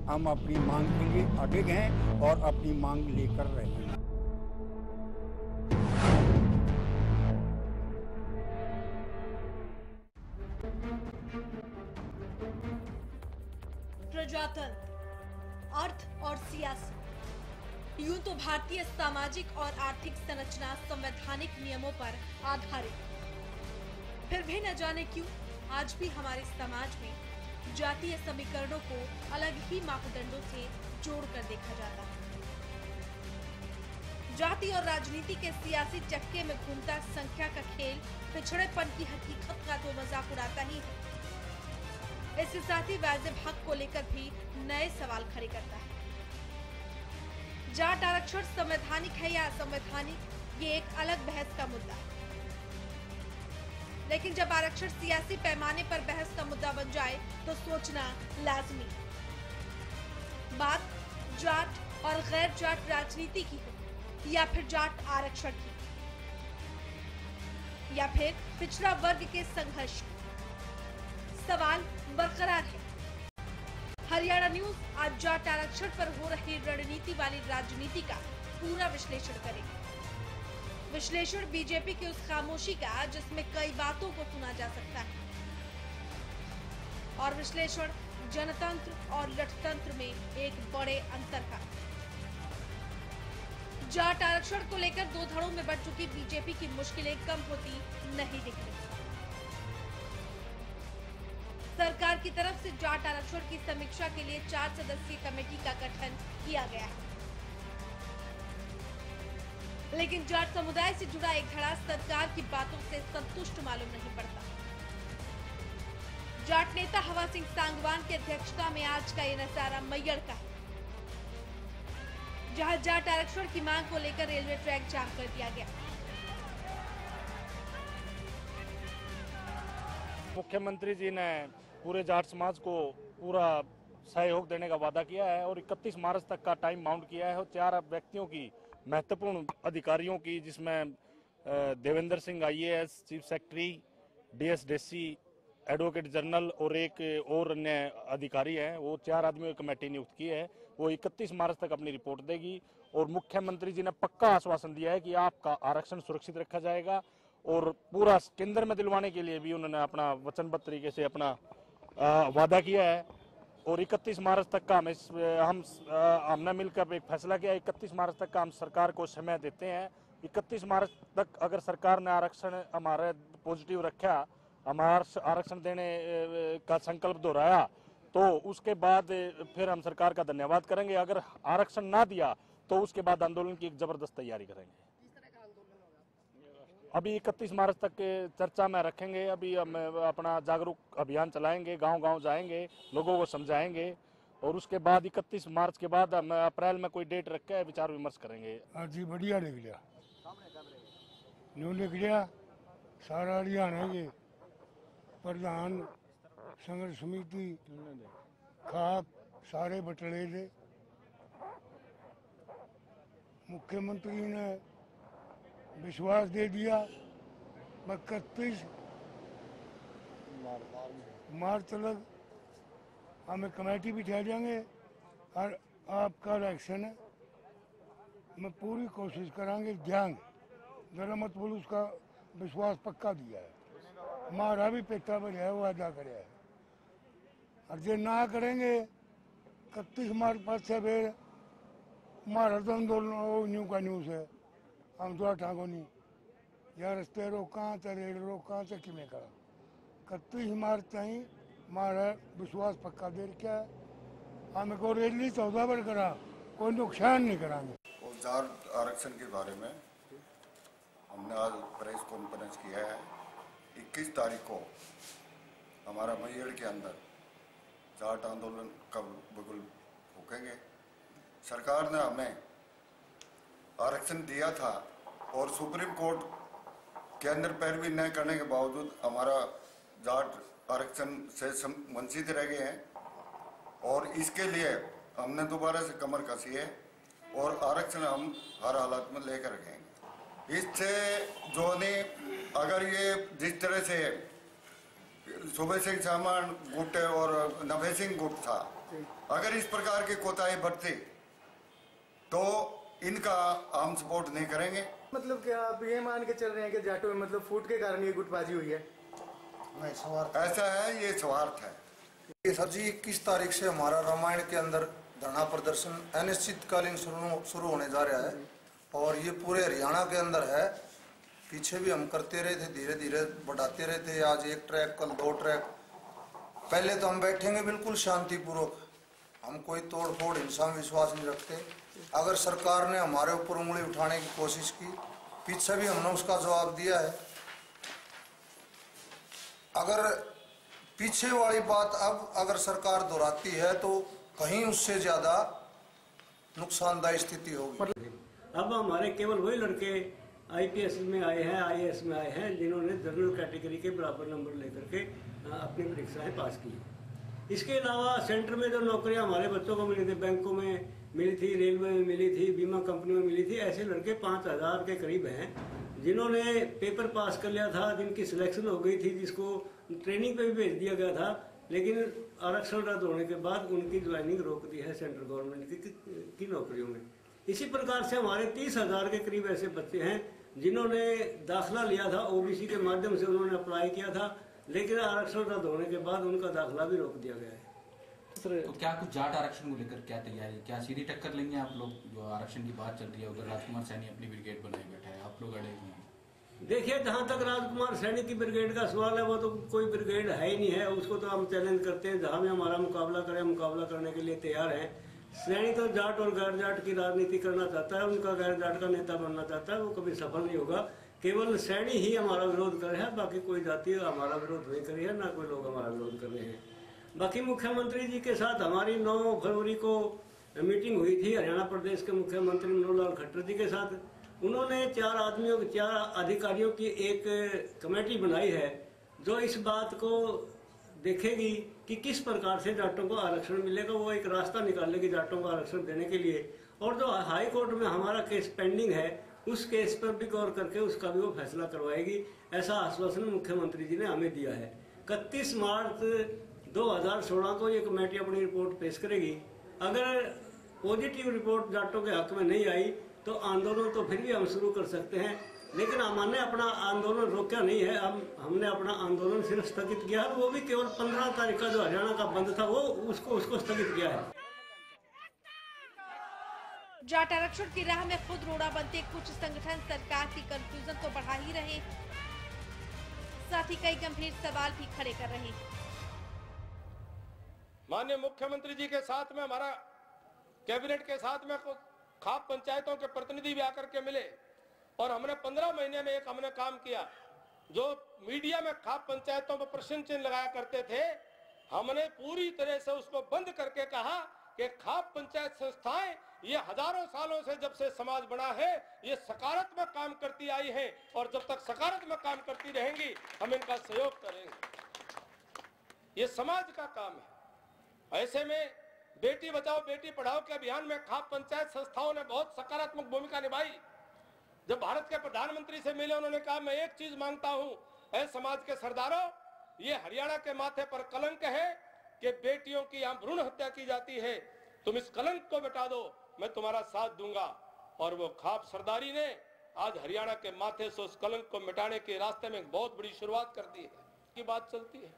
हम अपनी मांग के लिए अडिग हैं और अपनी मांग लेकर रहे हैं। प्रजातंत्र, अर्थ और सियासत, यूं तो भारतीय सामाजिक और आर्थिक संरचना संवैधानिक नियमों पर आधारित, फिर भी न जाने क्यों आज भी हमारे समाज में जातीय समीकरणों को अलग ही मापदंडों से जोड़कर देखा जाता है। जाति और राजनीति के सियासी चक्के में घूमता संख्या का खेल पिछड़ेपन की हकीकत का तो मजाक उड़ाता ही है। इसके साथ ही वाजिब हक को लेकर भी नए सवाल खड़े करता है। जाट आरक्षण संवैधानिक है या असंवैधानिक, ये एक अलग बहस का मुद्दा है। लेकिन जब आरक्षण सियासी पैमाने पर बहस का मुद्दा बन जाए तो सोचना लाजमी है। बात जाट और गैर जाट राजनीति की हो या फिर जाट आरक्षण की या फिर पिछड़ा वर्ग के संघर्ष की, सवाल बरकरार है। हरियाणा न्यूज आज जाट आरक्षण पर हो रही रणनीति वाली राजनीति का पूरा विश्लेषण करेगी। विश्लेषण बीजेपी की उस खामोशी का जिसमें कई बातों को सुना जा सकता है, और विश्लेषण जनतंत्र और लठतंत्र में एक बड़े अंतर का। जाट आरक्षण को लेकर दो धड़ों में बढ़ चुकी बीजेपी की मुश्किलें कम होती नहीं दिख रही। सरकार की तरफ से जाट आरक्षण की समीक्षा के लिए 4 सदस्यीय कमेटी का गठन किया गया है, लेकिन जाट समुदाय से जुड़ा एक धड़ा सरकार की बातों से संतुष्ट मालूम नहीं पड़ता। जाट नेता हवा सिंह सांगवान की अध्यक्षता में आज का ये नजारा मैयड़ का है, जहां जाट आरक्षण की मांग को लेकर रेलवे ट्रैक जाम कर दिया गया। मुख्यमंत्री जी ने पूरे जाट समाज को पूरा सहयोग देने का वादा किया है और 31 मार्च तक का टाइम बाउंड किया है और 4 व्यक्तियों की महत्वपूर्ण अधिकारियों की, जिसमें Devendra Singh IAS chief secretary, DS डेसी एडवोकेट जनरल और एक और अन्य अधिकारी हैं, वो 4 आदमियों की कमेटी नियुक्त की है। वो 31 मार्च तक अपनी रिपोर्ट देगी और मुख्यमंत्री जी ने पक्का आश्वासन दिया है कि आपका आरक्षण सुरक्षित रखा जाएगा और पूरा केंद्र में दिलवाने के लिए भी उन्होंने अपना वचनबद्ध तरीके से अपना वादा किया है। और 31 मार्च तक का हमने मिलकर एक फैसला किया। 31 मार्च तक का हम सरकार को समय देते हैं। 31 मार्च तक अगर सरकार ने आरक्षण हमारे पॉजिटिव रखा, हमारा आरक्षण देने का संकल्प दोहराया, तो उसके बाद फिर हम सरकार का धन्यवाद करेंगे। अगर आरक्षण ना दिया तो उसके बाद आंदोलन की एक जबरदस्त तैयारी करेंगे। अभी 31 मार्च तक के चर्चा में रखेंगे। अभी हम अपना जागरूक अभियान चलाएंगे, गांव-गांव जाएंगे, लोगों को समझाएंगे और उसके बाद 31 मार्च के बाद हम अप्रैल में कोई डेट रख के विचार विमर्श करेंगे। आज जी बढ़िया लिख लिया, न्यू लिख लिया सारा हरियाणा के प्रधान संघर्ष समिति खाप सारे बटले थे। मुख्यमंत्री ने विश्वास दे दिया 31 मार्च तक हमें कमेटी बिठा देंगे और आपका इलेक्शन है, मैं पूरी कोशिश करांगे देंगे। जरा मत बोलो, उसका विश्वास पक्का दिया है। हमारा भी पेटा भर है, वादा करे है। और जो ना करेंगे 31 मार्च पास से फिर हमारा तो आंदोलन न्यू का न्यूज़ है। हम तो ठाको नहीं या रस्ते रोका तो रेल रोका तो किमें करा। 31 मार्च ताई हमारा विश्वास पक्का दे रखा है। हमें को रैली 14 बार करा, कोई नुकसान नहीं कराएंगे। और जाट आरक्षण के बारे में हमने आज प्रेस कॉन्फ्रेंस किया है। 21 तारीख को हमारा मैयड़ के अंदर जाट आंदोलन का बिल्कुल फूकेंगे। सरकार ने हमें आरक्षण दिया था और सुप्रीम कोर्ट के अंदर पैरवी न करने के बावजूद हमारा जाट आरक्षण से वंचित रह गए हैं और इसके लिए हमने दोबारा से कमर कसी है और आरक्षण हम हर हालत में लेकर रखेंगे। इससे जो नहीं, अगर ये जिस तरह से सुबह सिंह सामान गुट और नभे सिंह गुट था, अगर इस प्रकार की कोताही बरती तो इनका हम सपोर्ट नहीं करेंगे। मतलब क्या आप ये मान के चल रहे हैं कि जाटों में मतलब फूट के कारण ये गुटबाजी हुई है? नहीं, स्वार्थ ऐसा है, ये स्वार्थ है। ये सर जी 21 तारीख से हमारा रामायण के अंदर धरना प्रदर्शन अनिश्चितकालीन शुरू होने जा रहा है और ये पूरे हरियाणा के अंदर है। पीछे भी हम करते रहे थे, धीरे धीरे बढ़ाते रहे थे। आज 1 ट्रैक, कल 2 ट्रैक। पहले तो हम बैठेंगे बिल्कुल शांतिपूर्वक, हम कोई तोड़ फोड़ हिंसा में विश्वास नहीं रखते। अगर सरकार ने हमारे ऊपर उंगली उठाने की कोशिश की, पीछे भी हमने उसका जवाब दिया है। अगर पीछे वाली बात अब अगर सरकार दोहराती है तो कहीं उससे ज्यादा नुकसानदायी स्थिति होगी। अब हमारे केवल वही लड़के IPS में आए हैं, IAS में आए हैं जिन्होंने जनरल कैटेगरी के बराबर नंबर लेकर के अपनी परीक्षाएं पास की। इसके अलावा सेंटर में जो नौकरियां हमारे बच्चों को मिली थी, बैंकों में मिली थी, रेलवे में मिली थी, बीमा कंपनियों में मिली थी, ऐसे लड़के 5000 के करीब हैं जिन्होंने पेपर पास कर लिया था, जिनकी सिलेक्शन हो गई थी, जिसको ट्रेनिंग पे भी भेज दिया गया था, लेकिन आरक्षण रद्द होने के बाद उनकी ज्वाइनिंग रोक दी है सेंट्रल गवर्नमेंट की नौकरियों में। इसी प्रकार से हमारे 30,000 के करीब ऐसे बच्चे हैं जिन्होंने दाखिला लिया था, OBC के माध्यम से उन्होंने अप्लाई किया था, लेकिन आरक्षण रद्द होने के बाद उनका दाखिला भी रोक दिया गया है। तो क्या कुछ जाट आरक्षण को लेकर क्या तैयारी, क्या सीधी टक्कर लेंगे आप लोग? जो आरक्षण की बात चल रही है, उधर राजकुमार सैनी अपनी ब्रिगेड बनाए बैठा है, आप लोग अड़े हुए हैं। देखिए, जहाँ तक राजकुमार सैनी की ब्रिगेड का सवाल है, वो तो कोई ब्रिगेड है ही नहीं है। उसको तो हम चैलेंज करते हैं, जहाँ भी हमारा मुकाबला करें, मुकाबला करने के लिए तैयार हैं। सैनी तो जाट और गैर जाट की राजनीति करना चाहता है, उनका गैर जाट का नेता बनना चाहता है, वो कभी सफल नहीं होगा। केवल सैनी ही हमारा विरोध कर रहा है, बाकी कोई जाति हमारा विरोध नहीं कर रही है, ना कोई लोग हमारा विरोध कर रहे हैं। बाकी मुख्यमंत्री जी के साथ हमारी 9 फरवरी को मीटिंग हुई थी हरियाणा प्रदेश के मुख्यमंत्री मनोहर लाल खट्टर जी के साथ। उन्होंने 4 अधिकारियों की एक कमेटी बनाई है जो इस बात को देखेगी कि किस प्रकार से जाटों को आरक्षण मिलेगा। वो एक रास्ता निकालेगी जाटों को आरक्षण देने के लिए। और जो हाई कोर्ट में हमारा केस पेंडिंग है, उस केस पर भी गौर करके उसका भी वो फैसला करवाएगी। ऐसा आश्वासन मुख्यमंत्री जी ने हमें दिया है। 31 मार्च 2016 को ये कमेटी अपनी रिपोर्ट पेश करेगी। अगर पॉजिटिव रिपोर्ट जाटों के हक में नहीं आई तो आंदोलन तो फिर भी हम शुरू कर सकते हैं, लेकिन हमने अपना आंदोलन रोका नहीं है। हमने अपना आंदोलन सिर्फ स्थगित किया है, वो भी केवल 15 तारीख का जो हरियाणा का बंद था वो उसको स्थगित किया है। जाट आरक्षण की राह में खुद रोड़ा बनते कुछ संगठन सरकार की कंफ्यूजन तो बढ़ा ही रहे, साथ ही कई गंभीर सवाल भी खड़े कर रहे हैं। माननीय मुख्यमंत्री जी के साथ में, हमारा कैबिनेट के साथ में खाप पंचायतों के प्रतिनिधि भी आकर के मिले और हमने 15 महीने में एक हमने काम किया। जो मीडिया में खाप पंचायतों पर प्रश्न चिन्ह लगाया करते थे, हमने पूरी तरह से उसको बंद करके कहा कि खाप पंचायत संस्थाएं ये हजारों सालों से, जब से समाज बना है, ये सकारात्मक काम करती आई है और जब तक सकारात्मक काम करती रहेंगी हम इनका सहयोग करेंगे। ये समाज का काम है। ऐसे में बेटी बचाओ बेटी पढ़ाओ के अभियान में खाप पंचायत संस्थाओं ने बहुत सकारात्मक भूमिका निभाई। जब भारत के प्रधानमंत्री से मिले, उन्होंने कहा मैं एक चीज मांगता हूं, ऐ समाज के सरदारों, ये हरियाणा के माथे पर कलंक है कि बेटियों की यहां भ्रूण हत्या की जाती है, तुम इस कलंक को मिटा दो, मैं तुम्हारा साथ दूंगा। और वो खाप सरदारी ने आज हरियाणा के माथे से उस कलंक को मिटाने के रास्ते में बहुत बड़ी शुरुआत कर दी है। की बात चलती है,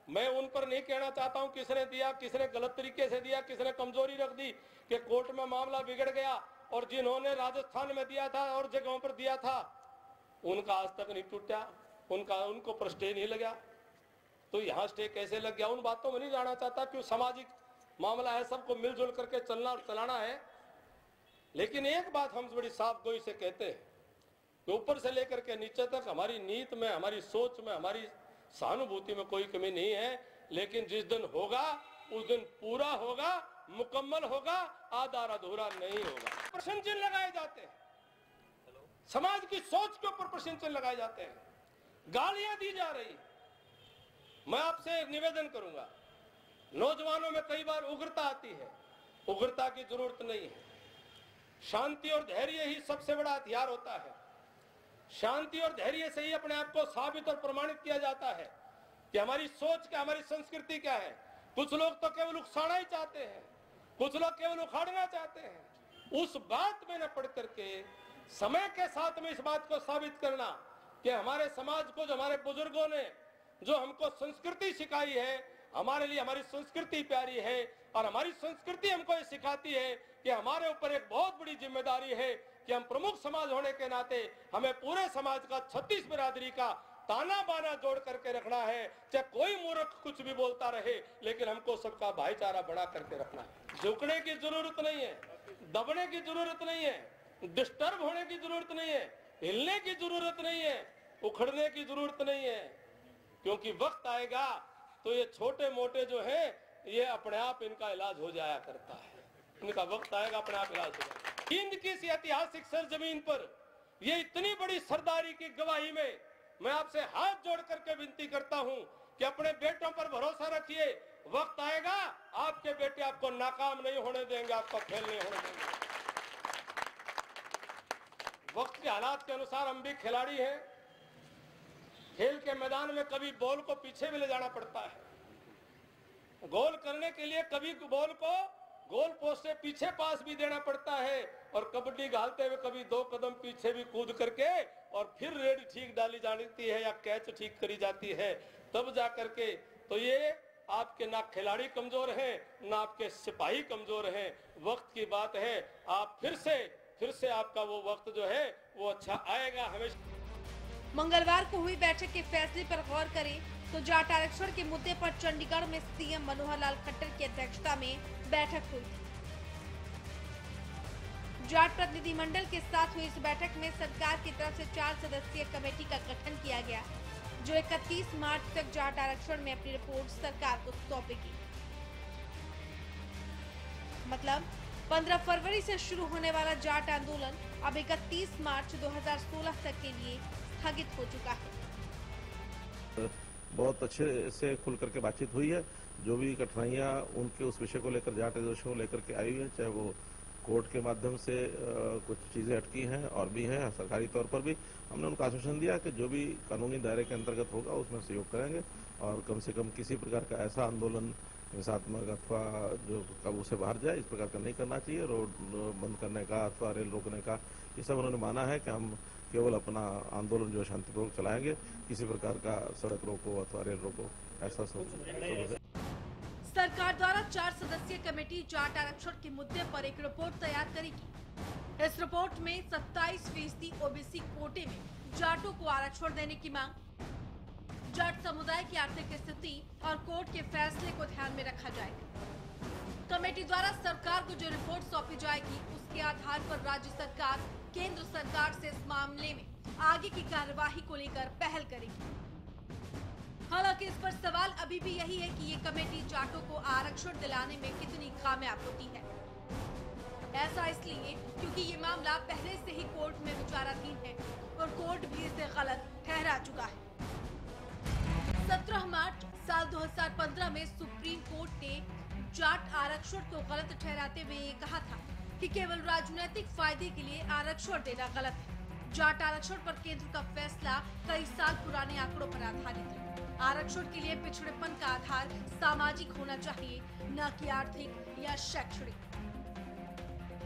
मैं उन पर नहीं कहना चाहता हूं किसने दिया, किसने गलत तरीके से दिया, किसने कमजोरी रख दी कि कोर्ट में मामला बिगड़ गया। और जिन्होंने राजस्थान में दिया था और जगहों पर दिया था, उनका आज तक नहीं टूटा, उनको पर स्टे नहीं लगा। तो यहाँ स्टे कैसे लग गया, उन बातों में नहीं जाना चाहता। क्यों, सामाजिक मामला है, सबको मिलजुल करके चलाना है। लेकिन एक बात हम बड़ी साफ गोई से कहते हैं कि ऊपर से लेकर के नीचे तक हमारी नीत में, हमारी सोच में, हमारी सहानुभूति में कोई कमी नहीं है। लेकिन जिस दिन होगा उस दिन पूरा होगा, मुकम्मल होगा, आधा अधूरा नहीं होगा। प्रश्न चिन्ह लगाए जाते हैं, समाज की सोच के ऊपर प्रश्न चिन्ह लगाए जाते हैं, गालियां दी जा रही। मैं आपसे निवेदन करूंगा, नौजवानों में कई बार उग्रता आती है, उग्रता की जरूरत नहीं है। शांति और धैर्य ही सबसे बड़ा हथियार होता है। शांति और धैर्य से ही अपने आप को साबित और प्रमाणित किया जाता है कि हमारी सोच क्या, हमारी संस्कृति क्या है। कुछ लोग तो केवल उकसाना ही चाहते हैं, कुछ लोग केवल उखाड़ना चाहते हैं। उस बात में न पड़ करके समय के साथ में इस बात को साबित करना कि हमारे समाज को, जो हमारे बुजुर्गों ने जो हमको संस्कृति सिखाई है, हमारे लिए हमारी संस्कृति प्यारी है और हमारी संस्कृति हमको ये सिखाती है कि हमारे ऊपर एक बहुत बड़ी जिम्मेदारी है कि हम प्रमुख समाज होने के नाते हमें पूरे समाज का 36 बिरादरी का ताना बाना जोड़ करके रखना है। चाहे कोई मूर्ख कुछ भी बोलता रहे, लेकिन हमको सबका भाईचारा बना करके रखना है। झुकने की जरूरत नहीं है, दबने की जरूरत नहीं है, डिस्टर्ब होने की जरूरत नहीं है, हिलने की जरूरत नहीं है, उखड़ने की जरूरत नहीं है, क्योंकि वक्त आएगा तो ये छोटे मोटे जो है ये अपने आप इनका इलाज हो जाया करता है। इनका वक्त आएगा, अपने आप इलाज हो जाएगा। हिंद की इस ऐतिहासिक सरजमीन पर ये इतनी बड़ी सरदारी की गवाही में मैं आपसे हाथ जोड़ करके विनती करता हूं कि अपने बेटों पर भरोसा रखिए। वक्त आएगा आपके बेटे आपको नाकाम नहीं होने देंगे, आपको फेल नहीं होने देंगे। वक्त के हालात के अनुसार हम भी खिलाड़ी हैं। खेल के मैदान में कभी बॉल को पीछे भी ले जाना पड़ता है, गोल करने के लिए कभी बॉल को गोल पोस्ट से पीछे पास भी देना पड़ता है, और कबड्डी घालते हुए कभी 2 कदम पीछे भी कूद करके और फिर रेड ठीक डाली जाती है या कैच ठीक करी जाती है, तब जा करके। तो ये आपके ना खिलाड़ी कमजोर हैं, ना आपके सिपाही कमजोर हैं। वक्त की बात है, आप फिर से आपका वो वक्त जो है वो अच्छा आएगा हमेशा। मंगलवार को हुई बैठक के फैसले पर गौर करें तो जाट आरक्षण के मुद्दे पर चंडीगढ़ में सीएम मनोहर लाल खट्टर की अध्यक्षता में बैठक हुई। जाट प्रतिनिधिमंडल के साथ हुई इस बैठक में सरकार की तरफ से 4 सदस्यीय कमेटी का गठन किया गया, जो 31 मार्च तक जाट आरक्षण में अपनी रिपोर्ट सरकार को सौंपेगी। मतलब 15 फरवरी से शुरू होने वाला जाट आंदोलन अब 31 मार्च 2016 तक के लिए स्थगित हो चुका है। बहुत अच्छे से खुल करके बातचीत हुई है। जो भी कठिनाइयां उनके उस विषय को लेकर, जाट आदेशों को लेकर के आई हुई है, चाहे वो कोर्ट के माध्यम से कुछ चीजें अटकी हैं और भी हैं, सरकारी तौर पर भी हमने उनको आश्वासन दिया कि जो भी कानूनी दायरे के अंतर्गत होगा उसमें सहयोग करेंगे और कम से कम किसी प्रकार का ऐसा आंदोलन हिंसात्मक अथवा जो काबू से बाहर जाए, इस प्रकार का नहीं करना चाहिए। रोड बंद करने का अथवा रेल रोकने का, ये सब उन्होंने माना है कि हम केवल अपना आंदोलन जो शांतिपूर्वक चलाएंगे, किसी प्रकार का सड़क रोको अथवा रेल रोको ऐसा सब। सरकार द्वारा 4 सदस्यीय कमेटी जाट आरक्षण के मुद्दे पर एक रिपोर्ट तैयार करेगी। इस रिपोर्ट में 27% ओबीसी कोटे में जाटों को आरक्षण देने की मांग, जाट समुदाय की आर्थिक स्थिति और कोर्ट के फैसले को ध्यान में रखा जाएगा। कमेटी द्वारा सरकार को जो रिपोर्ट सौंपी जाएगी, उसके आधार पर राज्य सरकार केंद्र सरकार से इस मामले में आगे की कार्यवाही को लेकर पहल करेगी। हालांकि इस पर सवाल अभी भी यही है कि ये कमेटी जाटों को आरक्षण दिलाने में कितनी कामयाब होती है। ऐसा इसलिए क्योंकि ये मामला पहले से ही कोर्ट में विचाराधीन है और कोर्ट भी इसे गलत ठहरा चुका है। 17 मार्च साल 2015 में सुप्रीम कोर्ट ने जाट आरक्षण को गलत ठहराते हुए ये कहा था कि केवल राजनीतिक फायदे के लिए आरक्षण देना गलत है। जाट आरक्षण पर केंद्र का फैसला कई साल पुराने आंकड़ों पर आधारित है। आरक्षण के लिए पिछड़ेपन का आधार सामाजिक होना चाहिए, न कि आर्थिक या शैक्षणिक।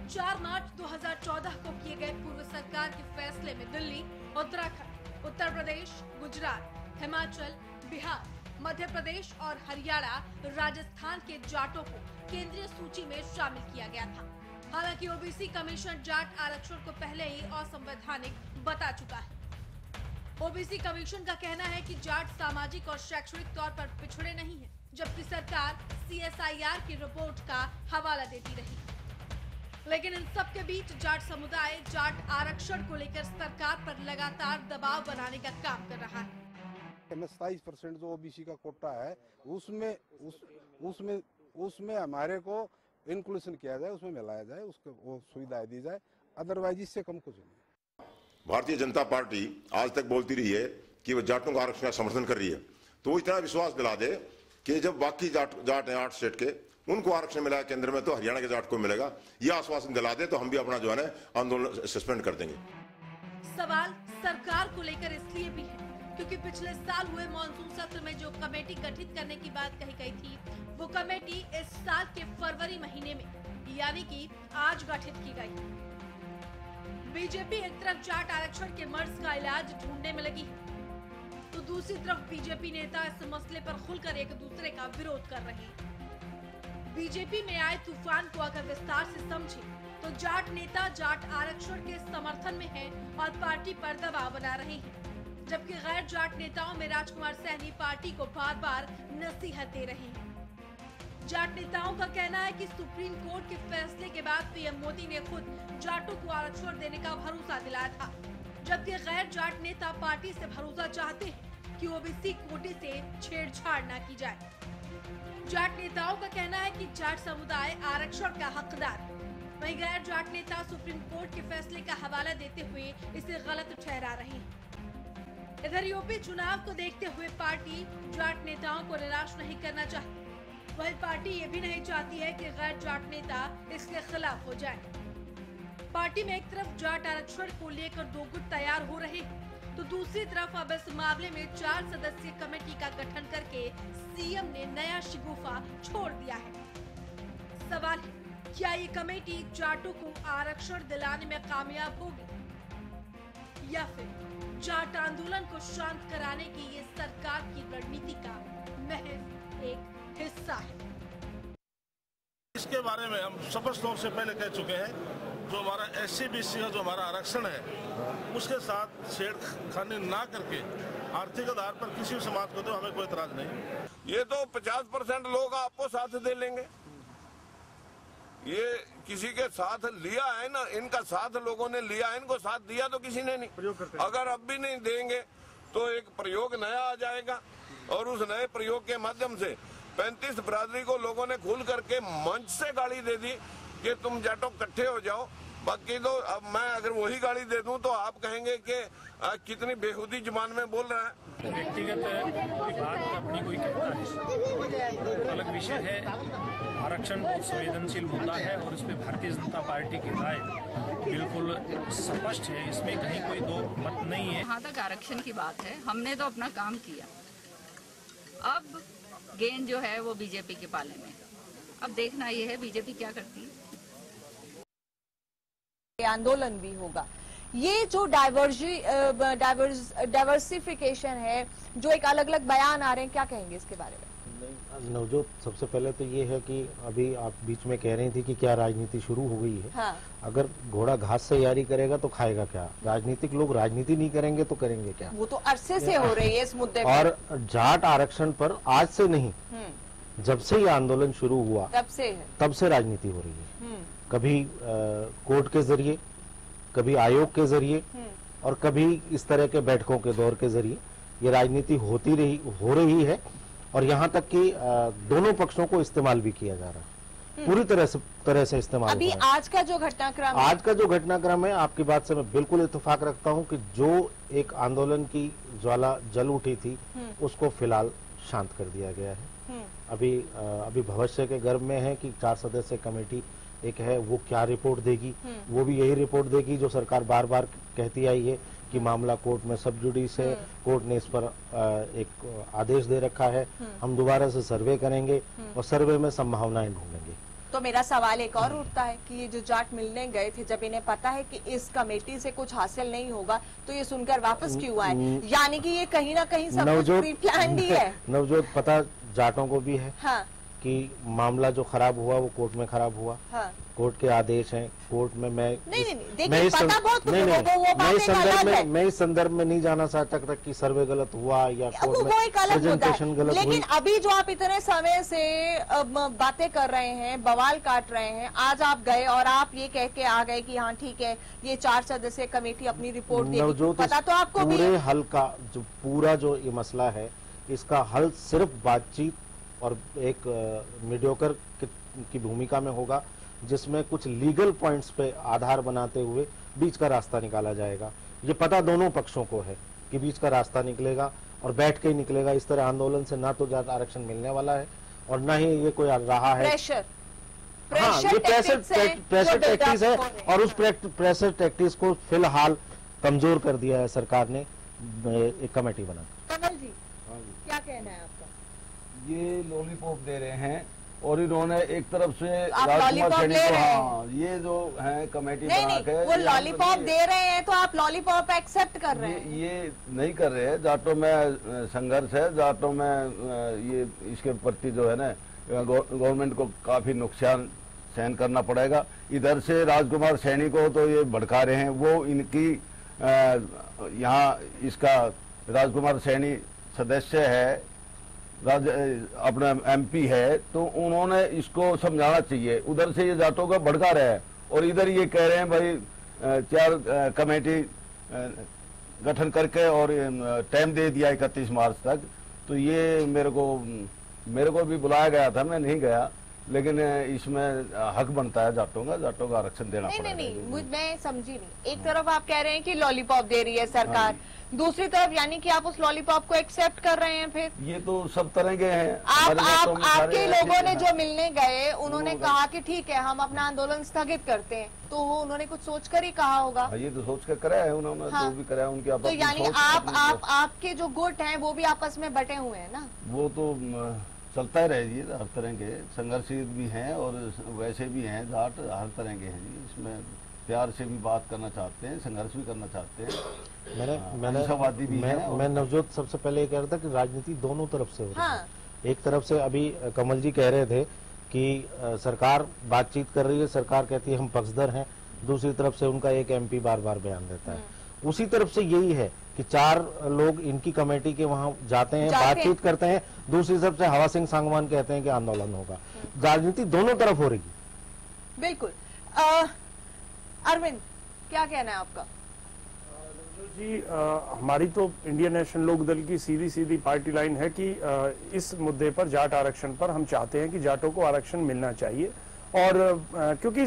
4 मार्च 2014 को किए गए पूर्व सरकार के फैसले में दिल्ली, उत्तराखंड, उत्तर प्रदेश, गुजरात, हिमाचल, बिहार, मध्य प्रदेश और हरियाणा, राजस्थान के जाटों को केंद्रीय सूची में शामिल किया गया था। हालांकि ओबीसी कमीशन जाट आरक्षण को पहले ही असंवैधानिक बता चुका है। ओबीसी कमीशन का कहना है कि जाट सामाजिक और शैक्षणिक तौर पर पिछड़े नहीं है, जबकि सरकार CSIR की रिपोर्ट का हवाला देती रही। लेकिन इन सब के बीच जाट समुदाय जाट आरक्षण को लेकर सरकार पर लगातार दबाव बनाने का काम कर रहा है। 27% जो ओबीसी का कोटा है उसमें हमारे को इंक्लूजन किया जाए, उसमें मिलाया जाए, उसको वो सुविधाएं दी जाए, अदरवाइज इससे कम कुछ नहीं। भारतीय जनता पार्टी आज तक बोलती रही है कि वो जाटों का आरक्षण का समर्थन कर रही है, तो इतना विश्वास दिला दे कि जब बाकी जाट हैं 8 स्टेट के, उनको आरक्षण मिला केंद्र में तो हरियाणा के जाट को मिलेगा, यह आश्वासन दिला दे तो हम भी अपना जो है आंदोलन सस्पेंड कर देंगे। सवाल सरकार को लेकर इसलिए भी है क्योंकि पिछले साल हुए मॉनसून सत्र में जो कमेटी गठित करने की बात कही गई थी, वो कमेटी इस साल के फरवरी महीने में यानी कि आज गठित की गई। बीजेपी एक तरफ जाट आरक्षण के मर्ज का इलाज ढूंढने में लगी है, तो दूसरी तरफ बीजेपी नेता इस मसले पर खुलकर एक दूसरे का विरोध कर रहे हैं। बीजेपी में आए तूफान को अगर विस्तार से समझे तो जाट नेता जाट आरक्षण के समर्थन में हैं और पार्टी पर दबाव बना रहे हैं, जबकि गैर जाट नेताओं में राजकुमार सैनी पार्टी को बार बार नसीहत दे रहे हैं। जाट नेताओं का कहना है कि सुप्रीम कोर्ट के फैसले के बाद पीएम मोदी ने खुद जाटों को आरक्षण देने का भरोसा दिलाया था, जबकि गैर जाट नेता पार्टी से भरोसा चाहते हैं कि ओबीसी कोटे से छेड़छाड़ न की जाए। जाट नेताओं का कहना है कि जाट समुदाय आरक्षण का हकदार है, वहीं गैर जाट नेता सुप्रीम कोर्ट के फैसले का हवाला देते हुए इसे गलत ठहरा रहे हैं। इधर यूपी चुनाव को देखते हुए पार्टी जाट नेताओं को निराश नहीं करना चाहती, वही पार्टी ये भी नहीं चाहती है कि गैर जाट नेता इसके खिलाफ हो जाए। पार्टी में एक तरफ जाट आरक्षण को लेकर दो गुट तैयार हो रहे हैं, तो दूसरी तरफ अब इस मामले में 4 सदस्यीय कमेटी का गठन करके सीएम ने नया शिगुफा छोड़ दिया है। सवाल है, क्या ये कमेटी जाटों को आरक्षण दिलाने में कामयाब होगी या फिर जाट आंदोलन को शांत कराने की ये सरकार की रणनीति का महज एक हिस्सा है? इसके बारे में हम स्पष्ट तौर से पहले कह चुके हैं, जो हमारा SC/BC का जो हमारा आरक्षण है उसके साथ छेड़खानी ना करके आर्थिक आधार पर किसी भी समाज को तो हमें कोई इतराज नहीं। ये तो 50% लोग आपको साथ दे लेंगे, ये किसी के साथ लिया है ना, इनका साथ लोगों ने लिया है, इनको साथ दिया तो किसी ने नहीं। अगर अब भी नहीं देंगे तो एक प्रयोग नया आ जाएगा और उस नए प्रयोग के माध्यम से 35 बरादरी को लोगों ने खुल करके मंच से गाली दे दी कि तुम जाटो इकट्ठे हो जाओ। बाकी तो अब मैं अगर वही गाली दे दूं तो आप कहेंगे कि कितनी बेहूदी जुबान में बोल रहा है। व्यक्तिगत विभाग अपनी कोई कहता है, अलग विषय है। आरक्षण बहुत संवेदनशील मुद्दा है और इस पे भारतीय जनता पार्टी की राय बिल्कुल स्पष्ट है, इसमें कहीं कोई दो मत नहीं है। जहाँ तक आरक्षण की बात है, हमने तो अपना काम किया, अब गेंद जो है वो बीजेपी के पाले में। अब देखना ये है बीजेपी क्या करती है। आंदोलन भी होगा। ये जो डाइवर्सिफिकेशन है, जो एक अलग अलग बयान आ रहे हैं, क्या कहेंगे इसके बारे में? नवजोत, सबसे पहले तो ये है कि अभी आप बीच में कह रही थी कि क्या राजनीति शुरू हो गई है। हाँ। अगर घोड़ा घास से यारी करेगा तो खाएगा क्या? राजनीतिक लोग राजनीति नहीं करेंगे तो करेंगे क्या? वो तो अरसे से हो रही है इस मुद्दे पर। और जाट आरक्षण पर आज से नहीं, जब से ये आंदोलन शुरू हुआ तब से राजनीति हो रही है। कभी कोर्ट के जरिए, कभी आयोग के जरिए और कभी इस तरह के बैठकों के दौर के जरिए ये राजनीति हो रही है और यहाँ तक कि दोनों पक्षों को इस्तेमाल भी किया जा रहा है, पूरी तरह से इस्तेमाल। अभी आज का जो घटनाक्रम है, आपकी बात से मैं बिल्कुल इत्तेफाक रखता हूँ कि जो एक आंदोलन की ज्वाला जल उठी थी उसको फिलहाल शांत कर दिया गया है। अभी भविष्य के गर्भ में है कि 4 सदस्य कमेटी एक है, वो क्या रिपोर्ट देगी, वो भी यही रिपोर्ट देगी जो सरकार बार बार कहती आई है कि मामला कोर्ट में सब जुडिस है, कोर्ट ने इस पर एक आदेश दे रखा है, हम दोबारा से सर्वे करेंगे और सर्वे में संभावनाएं ढूंढेंगे। तो मेरा सवाल एक और उठता है कि ये जो जाट मिलने गए थे, जब इन्हें पता है कि इस कमेटी से कुछ हासिल नहीं होगा तो ये सुनकर वापस क्यों आए? यानी कि ये कहीं ना कहीं सब कुछ प्री प्लान्ड ही है। नवजोत, पता जाटों को भी है हाँ। कि मामला जो खराब हुआ वो कोर्ट में खराब हुआ। हाँ। कोर्ट के आदेश हैं, कोर्ट में मैं इस संदर्भ में नहीं जाना चाहता तक कि सर्वे गलत हुआ या कोर्ट में प्रेजेंटेशन गलत हुई। लेकिन अभी जो आप इतने समय से बातें कर रहे हैं, बवाल काट रहे हैं, आज आप गए और आप ये कह के आ गए कि हाँ ठीक है, ये 4 सदस्यीय कमेटी अपनी रिपोर्ट देगी। पता तो आपको भी पूरे हल का जो पूरा जो ये मसला है, इसका हल सिर्फ बातचीत और एक मीडियोकर की भूमिका में होगा, जिसमें कुछ लीगल पॉइंट्स पे आधार बनाते हुए बीच का रास्ता निकाला जाएगा। ये पता दोनों पक्षों को है कि बीच का रास्ता निकलेगा और बैठ के ही निकलेगा। इस तरह आंदोलन से ना तो जाट आरक्षण मिलने वाला है और ना ही ये कोई रहा है प्रेशर टैक्टिस है और उस प्रेशर टैक्टिस को फिलहाल कमजोर कर दिया है सरकार ने एक कमेटी बना। कमल जी क्या कहना है आपका? ये लॉलीपॉप दे रहे हैं और इन्होंने एक तरफ से आप लॉलीपॉप ले रहे हैं? हाँ, ये जो है कमेटी नहीं, बना के वो लॉलीपॉप दे रहे हैं तो आप लॉलीपॉप एक्सेप्ट कर रहे हैं? ये नहीं कर रहे हैं। जाटों में संघर्ष है, जाटों में ये इसके प्रति जो है ना गवर्नमेंट को काफी नुकसान सहन करना पड़ेगा। इधर से राजकुमार सैनी को तो ये भड़का रहे हैं, वो इनकी यहाँ इसका राजकुमार सैनी सदस्य है, अपना एमपी है, तो उन्होंने इसको समझाना चाहिए। उधर से ये जाटों का भड़का रहे हैं और इधर ये कह रहे हैं भाई 4 कमेटी गठन करके और टाइम दे दिया 31 मार्च तक। तो ये मेरे को भी बुलाया गया था, मैं नहीं गया, लेकिन इसमें हक बनता है जाटों का आरक्षण देना पड़ेगा। नहीं, मैं समझी नहीं। एक तरफ आप कह रहे हैं कि लॉलीपॉप दे रही है सरकार, दूसरी तरफ यानी कि आप उस लॉलीपॉप को एक्सेप्ट कर रहे हैं। फिर ये तो सब तरह के हैं। आपके लोगों ने जो मिलने गए उन्होंने कहा कि ठीक है हम अपना आंदोलन स्थगित करते हैं, तो वो उन्होंने कुछ सोच कर ही कहा होगा। ये तो सोच कर करा है उन्होंने, जो भी करा है उनके तो यानी आपके जो गुट हैं वो भी आपस में बटे हुए हैं ना? वो तो चलता ही रहेगी, हर तरह के संघर्षित भी हैं और वैसे भी हैं, जाट हर तरह के हैं जी। इसमें प्यार से भी बात करना चाहते हैं, संघर्ष भी करना चाहते हैं। मैं नवजोत सबसे पहले ये कह रहा था कि राजनीति दोनों तरफ से हो रही है। एक तरफ से अभी कमल जी कह रहे थे कि सरकार बातचीत कर रही है, सरकार कहती है हम पक्षधर हैं, दूसरी तरफ से उनका एक एमपी बार बार बयान देता है। उसी तरफ से यही है कि 4 लोग इनकी कमेटी के वहां जाते हैं, बातचीत करते हैं, दूसरी तरफ से हवा सिंह सांगवान कहते हैं कि आंदोलन होगा। राजनीति दोनों तरफ हो रही है। बिल्कुल। अरविंद क्या कहना है आपका? जी हमारी तो इंडियन नेशनल लोक दल की सीधी पार्टी लाइन है कि इस मुद्दे पर जाट आरक्षण पर हम चाहते हैं कि जाटों को आरक्षण मिलना चाहिए। और क्योंकि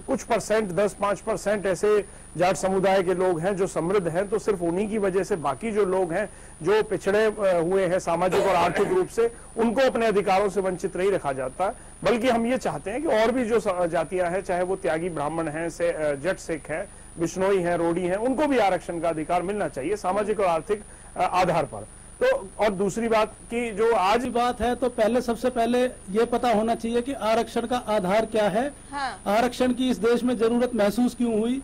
कुछ परसेंट 10-5% ऐसे जाट समुदाय के लोग हैं जो समृद्ध हैं, तो सिर्फ उन्हीं की वजह से बाकी जो लोग हैं जो पिछड़े हुए हैं सामाजिक और आर्थिक रूप से, उनको अपने अधिकारों से वंचित नहीं रखा जाता। बल्कि हम ये चाहते हैं कि और भी जो जातियां हैं, चाहे वो त्यागी ब्राह्मण हैं, जट सिख हैं, बिश्नोई हैं, रोडी हैं, उनको भी आरक्षण का अधिकार मिलना चाहिए सामाजिक और आर्थिक आधार पर। तो और दूसरी बात कि जो आज बात है, तो पहले सबसे पहले ये पता होना चाहिए कि आरक्षण का आधार क्या है। आरक्षण की इस देश में जरूरत महसूस क्यों हुई,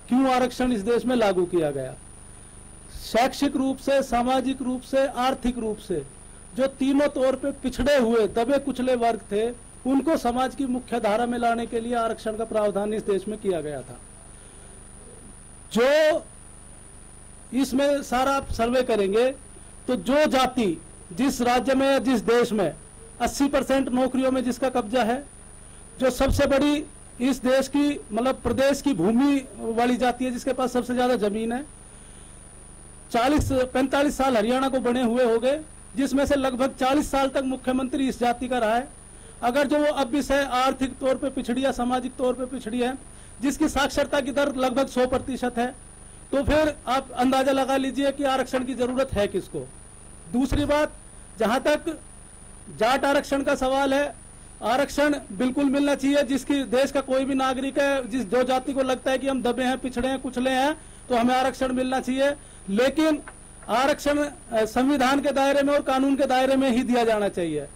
क्यों आरक्षण इस देश में लागू किया गया। शैक्षिक रूप से, सामाजिक रूप से, आर्थिक रूप से जो तीनों तौर पे पिछड़े हुए दबे कुचले वर्ग थे, उनको समाज की मुख्य धारा में लाने के लिए आरक्षण का प्रावधान इस देश में किया गया था। जो इसमें सारा सर्वे करेंगे तो जो जाति जिस राज्य में, जिस देश में 80% नौकरियों में जिसका कब्जा है, जो सबसे बड़ी इस देश की मतलब प्रदेश की भूमि वाली जाति है, जिसके पास सबसे ज्यादा जमीन है, 40-45 साल हरियाणा को बने हुए हो गए, जिसमें से लगभग 40 साल तक मुख्यमंत्री इस जाति का रहा है। अगर जो वो अब भी से आर्थिक तौर पे पिछड़ी या सामाजिक तौर पे पिछड़ी है, जिसकी साक्षरता की दर लगभग 100% है, तो फिर आप अंदाजा लगा लीजिए कि आरक्षण की जरूरत है किसको। दूसरी बात, जहां तक जाट आरक्षण का सवाल है, आरक्षण बिल्कुल मिलना चाहिए। जिसकी देश का कोई भी नागरिक है, जो जाति को लगता है कि हम दबे हैं, पिछड़े हैं, कुचले हैं, तो हमें आरक्षण मिलना चाहिए। लेकिन आरक्षण संविधान के दायरे में और कानून के दायरे में ही दिया जाना चाहिए।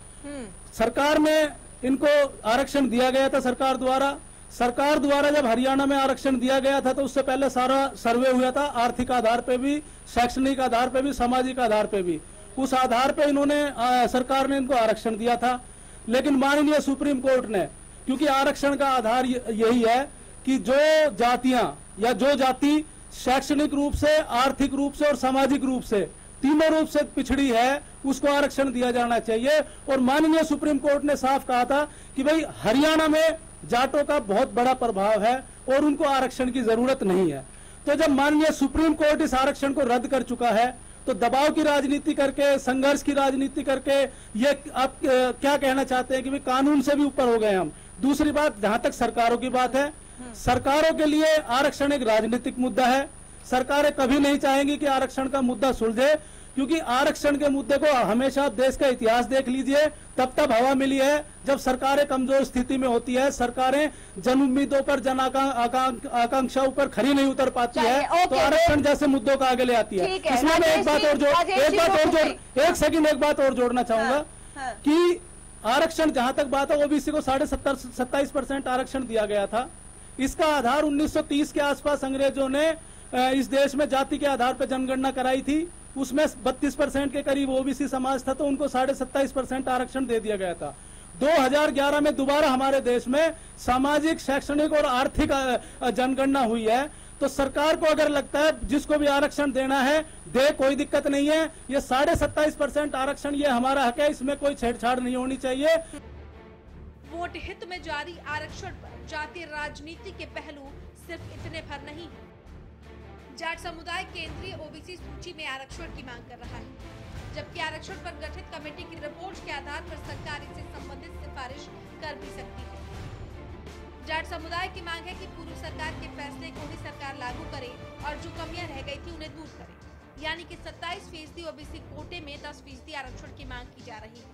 सरकार में इनको आरक्षण दिया गया था, सरकार द्वारा जब हरियाणा में आरक्षण दिया गया था तो उससे पहले सारा सर्वे हुआ था, आर्थिक आधार पे भी, शैक्षणिक आधार पे भी, सामाजिक आधार पे भी। उस आधार पे इन्होंने सरकार ने इनको आरक्षण दिया था। लेकिन माननीय सुप्रीम कोर्ट ने, क्योंकि आरक्षण का आधार यही है कि जो जातियां या जो जाति शैक्षणिक रूप से, आर्थिक रूप से और सामाजिक रूप से, तीनों रूप से पिछड़ी है, उसको आरक्षण दिया जाना चाहिए। और माननीय सुप्रीम कोर्ट ने साफ कहा था कि भाई हरियाणा में जाटों का बहुत बड़ा प्रभाव है और उनको आरक्षण की जरूरत नहीं है। तो जब माननीय सुप्रीम कोर्ट इस आरक्षण को रद्द कर चुका है, तो दबाव की राजनीति करके, संघर्ष की राजनीति करके ये आप क्या कहना चाहते हैं कि भाई कानून से भी ऊपर हो गए हम। दूसरी बात, जहां तक सरकारों की बात है, सरकारों के लिए आरक्षण एक राजनीतिक मुद्दा है। सरकारें कभी नहीं चाहेंगी कि आरक्षण का मुद्दा सुलझे, क्योंकि आरक्षण के मुद्दे को हमेशा देश का इतिहास देख लीजिए, तब हवा मिली है जब सरकारें कमजोर स्थिति में होती है, सरकारें जन उम्मीदों पर, जन आकांक्षाओं पर खरी नहीं उतर पाती है, तो आरक्षण जैसे मुद्दों को आगे ले आती है। इसमें मैं एक बात और जोड़ना चाहूंगा कि आरक्षण, जहां तक बात है, ओबीसी को 27% आरक्षण दिया गया था। इसका आधार 1930 के आसपास अंग्रेजों ने इस देश में जाति के आधार पर जनगणना कराई थी। उसमें 32% के करीब ओबीसी समाज था, तो उनको 27.5% आरक्षण दे दिया गया था। 2011 में दोबारा हमारे देश में सामाजिक, शैक्षणिक और आर्थिक जनगणना हुई है। तो सरकार को अगर लगता है जिसको भी आरक्षण देना है दे, कोई दिक्कत नहीं है। ये 27.5% आरक्षण ये हमारा हक है, इसमें कोई छेड़छाड़ नहीं होनी चाहिए। वोट हित में जारी आरक्षण पर जातीय राजनीति के पहलू सिर्फ इतने भर नहीं है। जाट समुदाय केंद्रीय ओबीसी सूची में आरक्षण की मांग कर रहा है, जबकि आरक्षण पर गठित कमेटी की रिपोर्ट के आधार पर सरकार इससे संबंधित सिफारिश कर भी सकती है। जाट समुदाय की मांग है कि पूर्व सरकार के फैसले को ही सरकार लागू करे और जो कमियां रह गई थी उन्हें दूर करे, यानी कि 27% ओबीसी कोटे में 10% आरक्षण की मांग की जा रही है।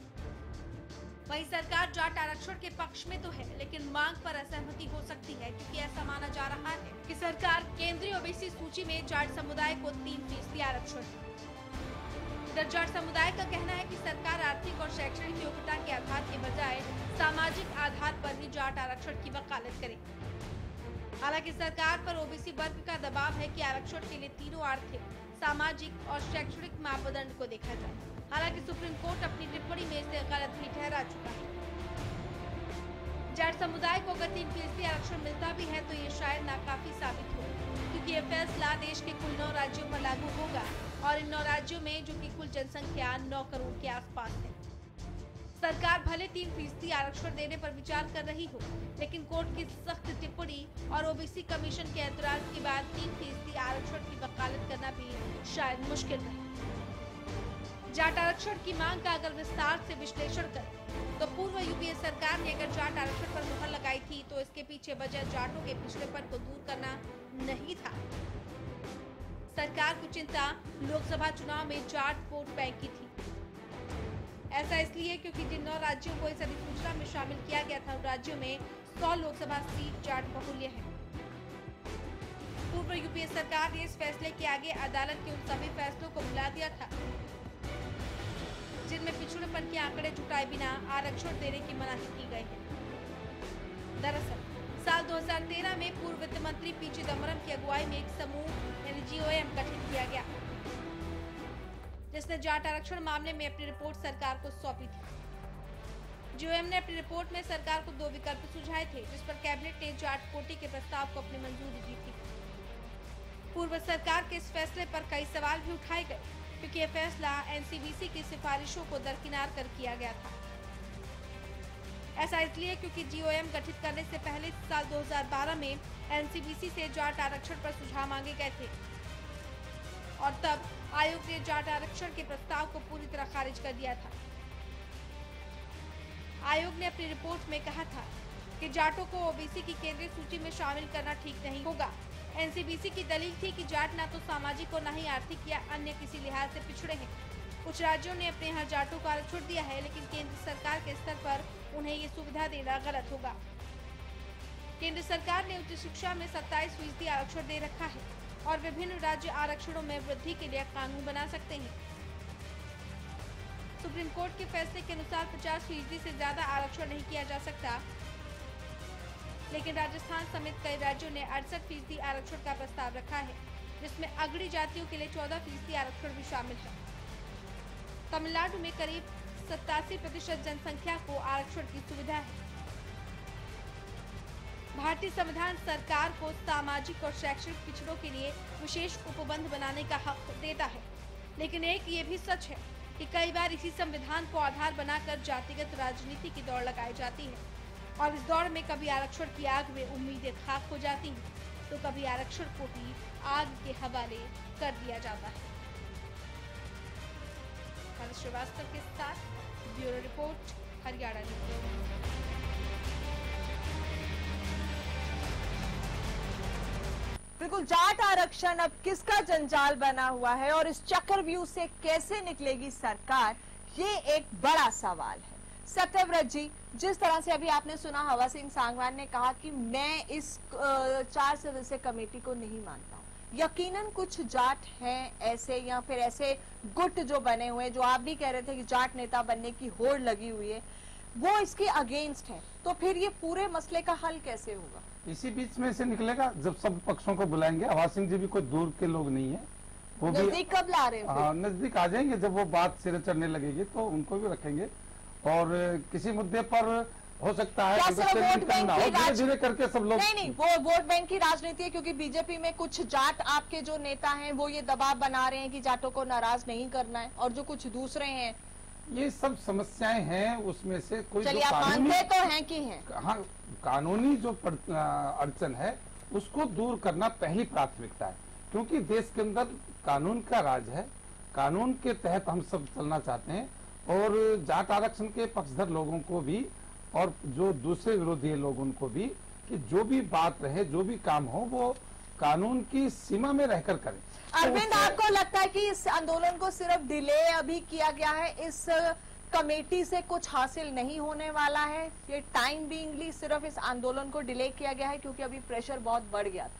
वहीं सरकार जाट आरक्षण के पक्ष में तो है, लेकिन मांग पर असहमति हो सकती है, क्योंकि ऐसा माना जा रहा है कि सरकार केंद्रीय ओबीसी सूची में जाट समुदाय को 3% आरक्षण। इधर जाट समुदाय का कहना है कि सरकार आर्थिक और शैक्षणिक योग्यता के आधार के बजाय सामाजिक आधार पर ही जाट आरक्षण की वकालत करे। हालांकि सरकार पर ओबीसी वर्ग का दबाव है कि आरक्षण के लिए तीनों आर्थिक, सामाजिक और शैक्षणिक मापदंड को देखा जाए। हालांकि सुप्रीम कोर्ट अपनी टिप्पणी में इसे गलत भी ठहरा चुका है। जाट समुदाय को अगर 3% आरक्षण मिलता भी है तो ये शायद नाकाफी साबित हो, क्योंकि ये फैसला देश के कुल 9 राज्यों पर लागू होगा और इन 9 राज्यों में जो कि कुल जनसंख्या 9 करोड़ के आसपास है। सरकार भले 3% आरक्षण देने पर विचार कर रही हो, लेकिन कोर्ट की सख्त टिप्पणी और ओबीसी कमीशन के ऐतराज के बाद 3% आरक्षण की वकालत करना भी शायद मुश्किल रहे। जाट आरक्षण की मांग का अगर विस्तार से विश्लेषण करें तो पूर्व यूपीए सरकार ने अगर जाट आरक्षण पर मुहर लगाई थी तो इसके पीछे वजह जाटों के पिछड़ेपन को दूर करना नहीं था। सरकार को चिंता लोकसभा चुनाव में जाट वोट बैंक की थी। ऐसा इसलिए क्योंकि जिन 9 राज्यों को इस अधिसूचना में शामिल किया गया था, उन राज्यों में 100 लोकसभा सीट जाट बहुल्य है। पूर्व यूपीए सरकार ने इस फैसले के आगे अदालत के उन सभी फैसलों को भुला दिया था जिनमें पिछड़ेपन के आंकड़े जुटाए बिना आरक्षण देने की मनाही की गई है। दरअसल साल 2013 में पूर्व वित्त मंत्री पी चिदम्बरम की अगुवाई में एक समूह यानी जीओएम गठित किया गया, जिसने जाट आरक्षण मामले में अपनी रिपोर्ट सरकार को सौंपी थी। जीओएम ने अपनी रिपोर्ट में सरकार को 2 विकल्प सुझाए थे, जिस पर कैबिनेट ने जाट कोटे के प्रस्ताव को अपनी मंजूरी दी थी। पूर्व सरकार के इस फैसले पर कई सवाल भी उठाए गए, क्योंकि यह फैसला एनसीबीसी की सिफारिशों को दरकिनार कर किया गया था। ऐसा इसलिए क्योंकि जीओएम गठित करने से पहले साल 2012 में एनसीबीसी से जाट आरक्षण पर सुझाव मांगे गए थे और तब आयोग ने जाट आरक्षण के प्रस्ताव को पूरी तरह खारिज कर दिया था। आयोग ने अपनी रिपोर्ट में कहा था कि जाटों को ओबीसी की केंद्रीय सूची में शामिल करना ठीक नहीं होगा। एनसीबीसी की दलील थी कि जाट न तो सामाजिक और न ही आर्थिक या अन्य किसी लिहाज से पिछड़े हैं। कुछ राज्यों ने अपने यहाँ जाटों को आरक्षण दिया है, लेकिन केंद्र सरकार के स्तर पर उन्हें ये सुविधा देना गलत होगा। केंद्र सरकार ने उच्च शिक्षा में 27% आरक्षण दे रखा है और विभिन्न राज्य आरक्षणों में वृद्धि के लिए कानून बना सकते हैं। सुप्रीम कोर्ट के फैसले के अनुसार 50% से ज्यादा आरक्षण नहीं किया जा सकता, लेकिन राजस्थान समेत कई राज्यों ने 68% आरक्षण का प्रस्ताव रखा है, जिसमें अगड़ी जातियों के लिए 14% आरक्षण भी शामिल है। तमिलनाडु में करीब 87% जनसंख्या को आरक्षण की सुविधा है। भारतीय संविधान सरकार को सामाजिक और शैक्षणिक पिछड़ों के लिए विशेष उपबंध बनाने का हक देता है, लेकिन एक ये भी सच है कि कई बार इसी संविधान को आधार बनाकर जातिगत राजनीति की दौड़ लगाई जाती है और इस दौड़ में कभी आरक्षण की आग में उम्मीदें खाक हो जाती हैं, तो कभी आरक्षण को भी आग के हवाले कर दिया जाता है। श्रीवास्तव के साथ ब्यूरो रिपोर्ट, हरियाणा न्यूज़। बिल्कुल, जाट आरक्षण अब किसका जंजाल बना हुआ है और इस चक्रव्यूह से कैसे निकलेगी सरकार, ये एक बड़ा सवाल है। सत्यव्रत जी, जिस तरह से अभी आपने सुना हवा सिंह सांगवान ने कहा कि मैं इस 4 सदस्यीय कमेटी को नहीं मानता हूं, यकीनन कुछ जाट हैं ऐसे या फिर ऐसे गुट जो बने हुए, जो आप भी कह रहे थे कि जाट नेता बनने की होड़ लगी हुई है, वो इसके अगेंस्ट है। तो फिर ये पूरे मसले का हल कैसे होगा? इसी बीच में से निकलेगा जब सब पक्षों को बुलाएंगे। हवा सिंह जी भी कोई दूर के लोग नहीं है, वो भी नजदीक कब ला रहे हैं? हाँ, नजदीक आ जाएंगे। जब वो बात सिरे चढ़ने लगेगी तो उनको भी रखेंगे और किसी मुद्दे पर हो सकता है धीरे धीरे करके सब लोग। नहीं, वो वोट बैंक की राजनीति है, क्योंकि बीजेपी में कुछ जाट आपके जो नेता हैं वो ये दबाव बना रहे हैं कि जाटों को नाराज नहीं करना है, और जो कुछ दूसरे हैं, ये सब समस्याएं हैं। उसमें से कोई चलिए आप मानते तो हैं कि हैं। हाँ, कानूनी जो अड़चन है उसको दूर करना पहली प्राथमिकता है, क्योंकि देश के अंदर कानून का राज है, कानून के तहत हम सब चलना चाहते हैं। और जाट आरक्षण के पक्षधर लोगों को भी और जो दूसरे विरोधी लोग उनको भी, कि जो भी बात रहे, जो भी काम हो, वो कानून की सीमा में रहकर करें। अरविंद, आपको लगता है कि इस आंदोलन को सिर्फ डिले अभी किया गया है, इस कमेटी से कुछ हासिल नहीं होने वाला है, ये टाइम बीइंगली सिर्फ इस आंदोलन को डिले किया गया है क्योंकि अभी प्रेशर बहुत बढ़ गया था?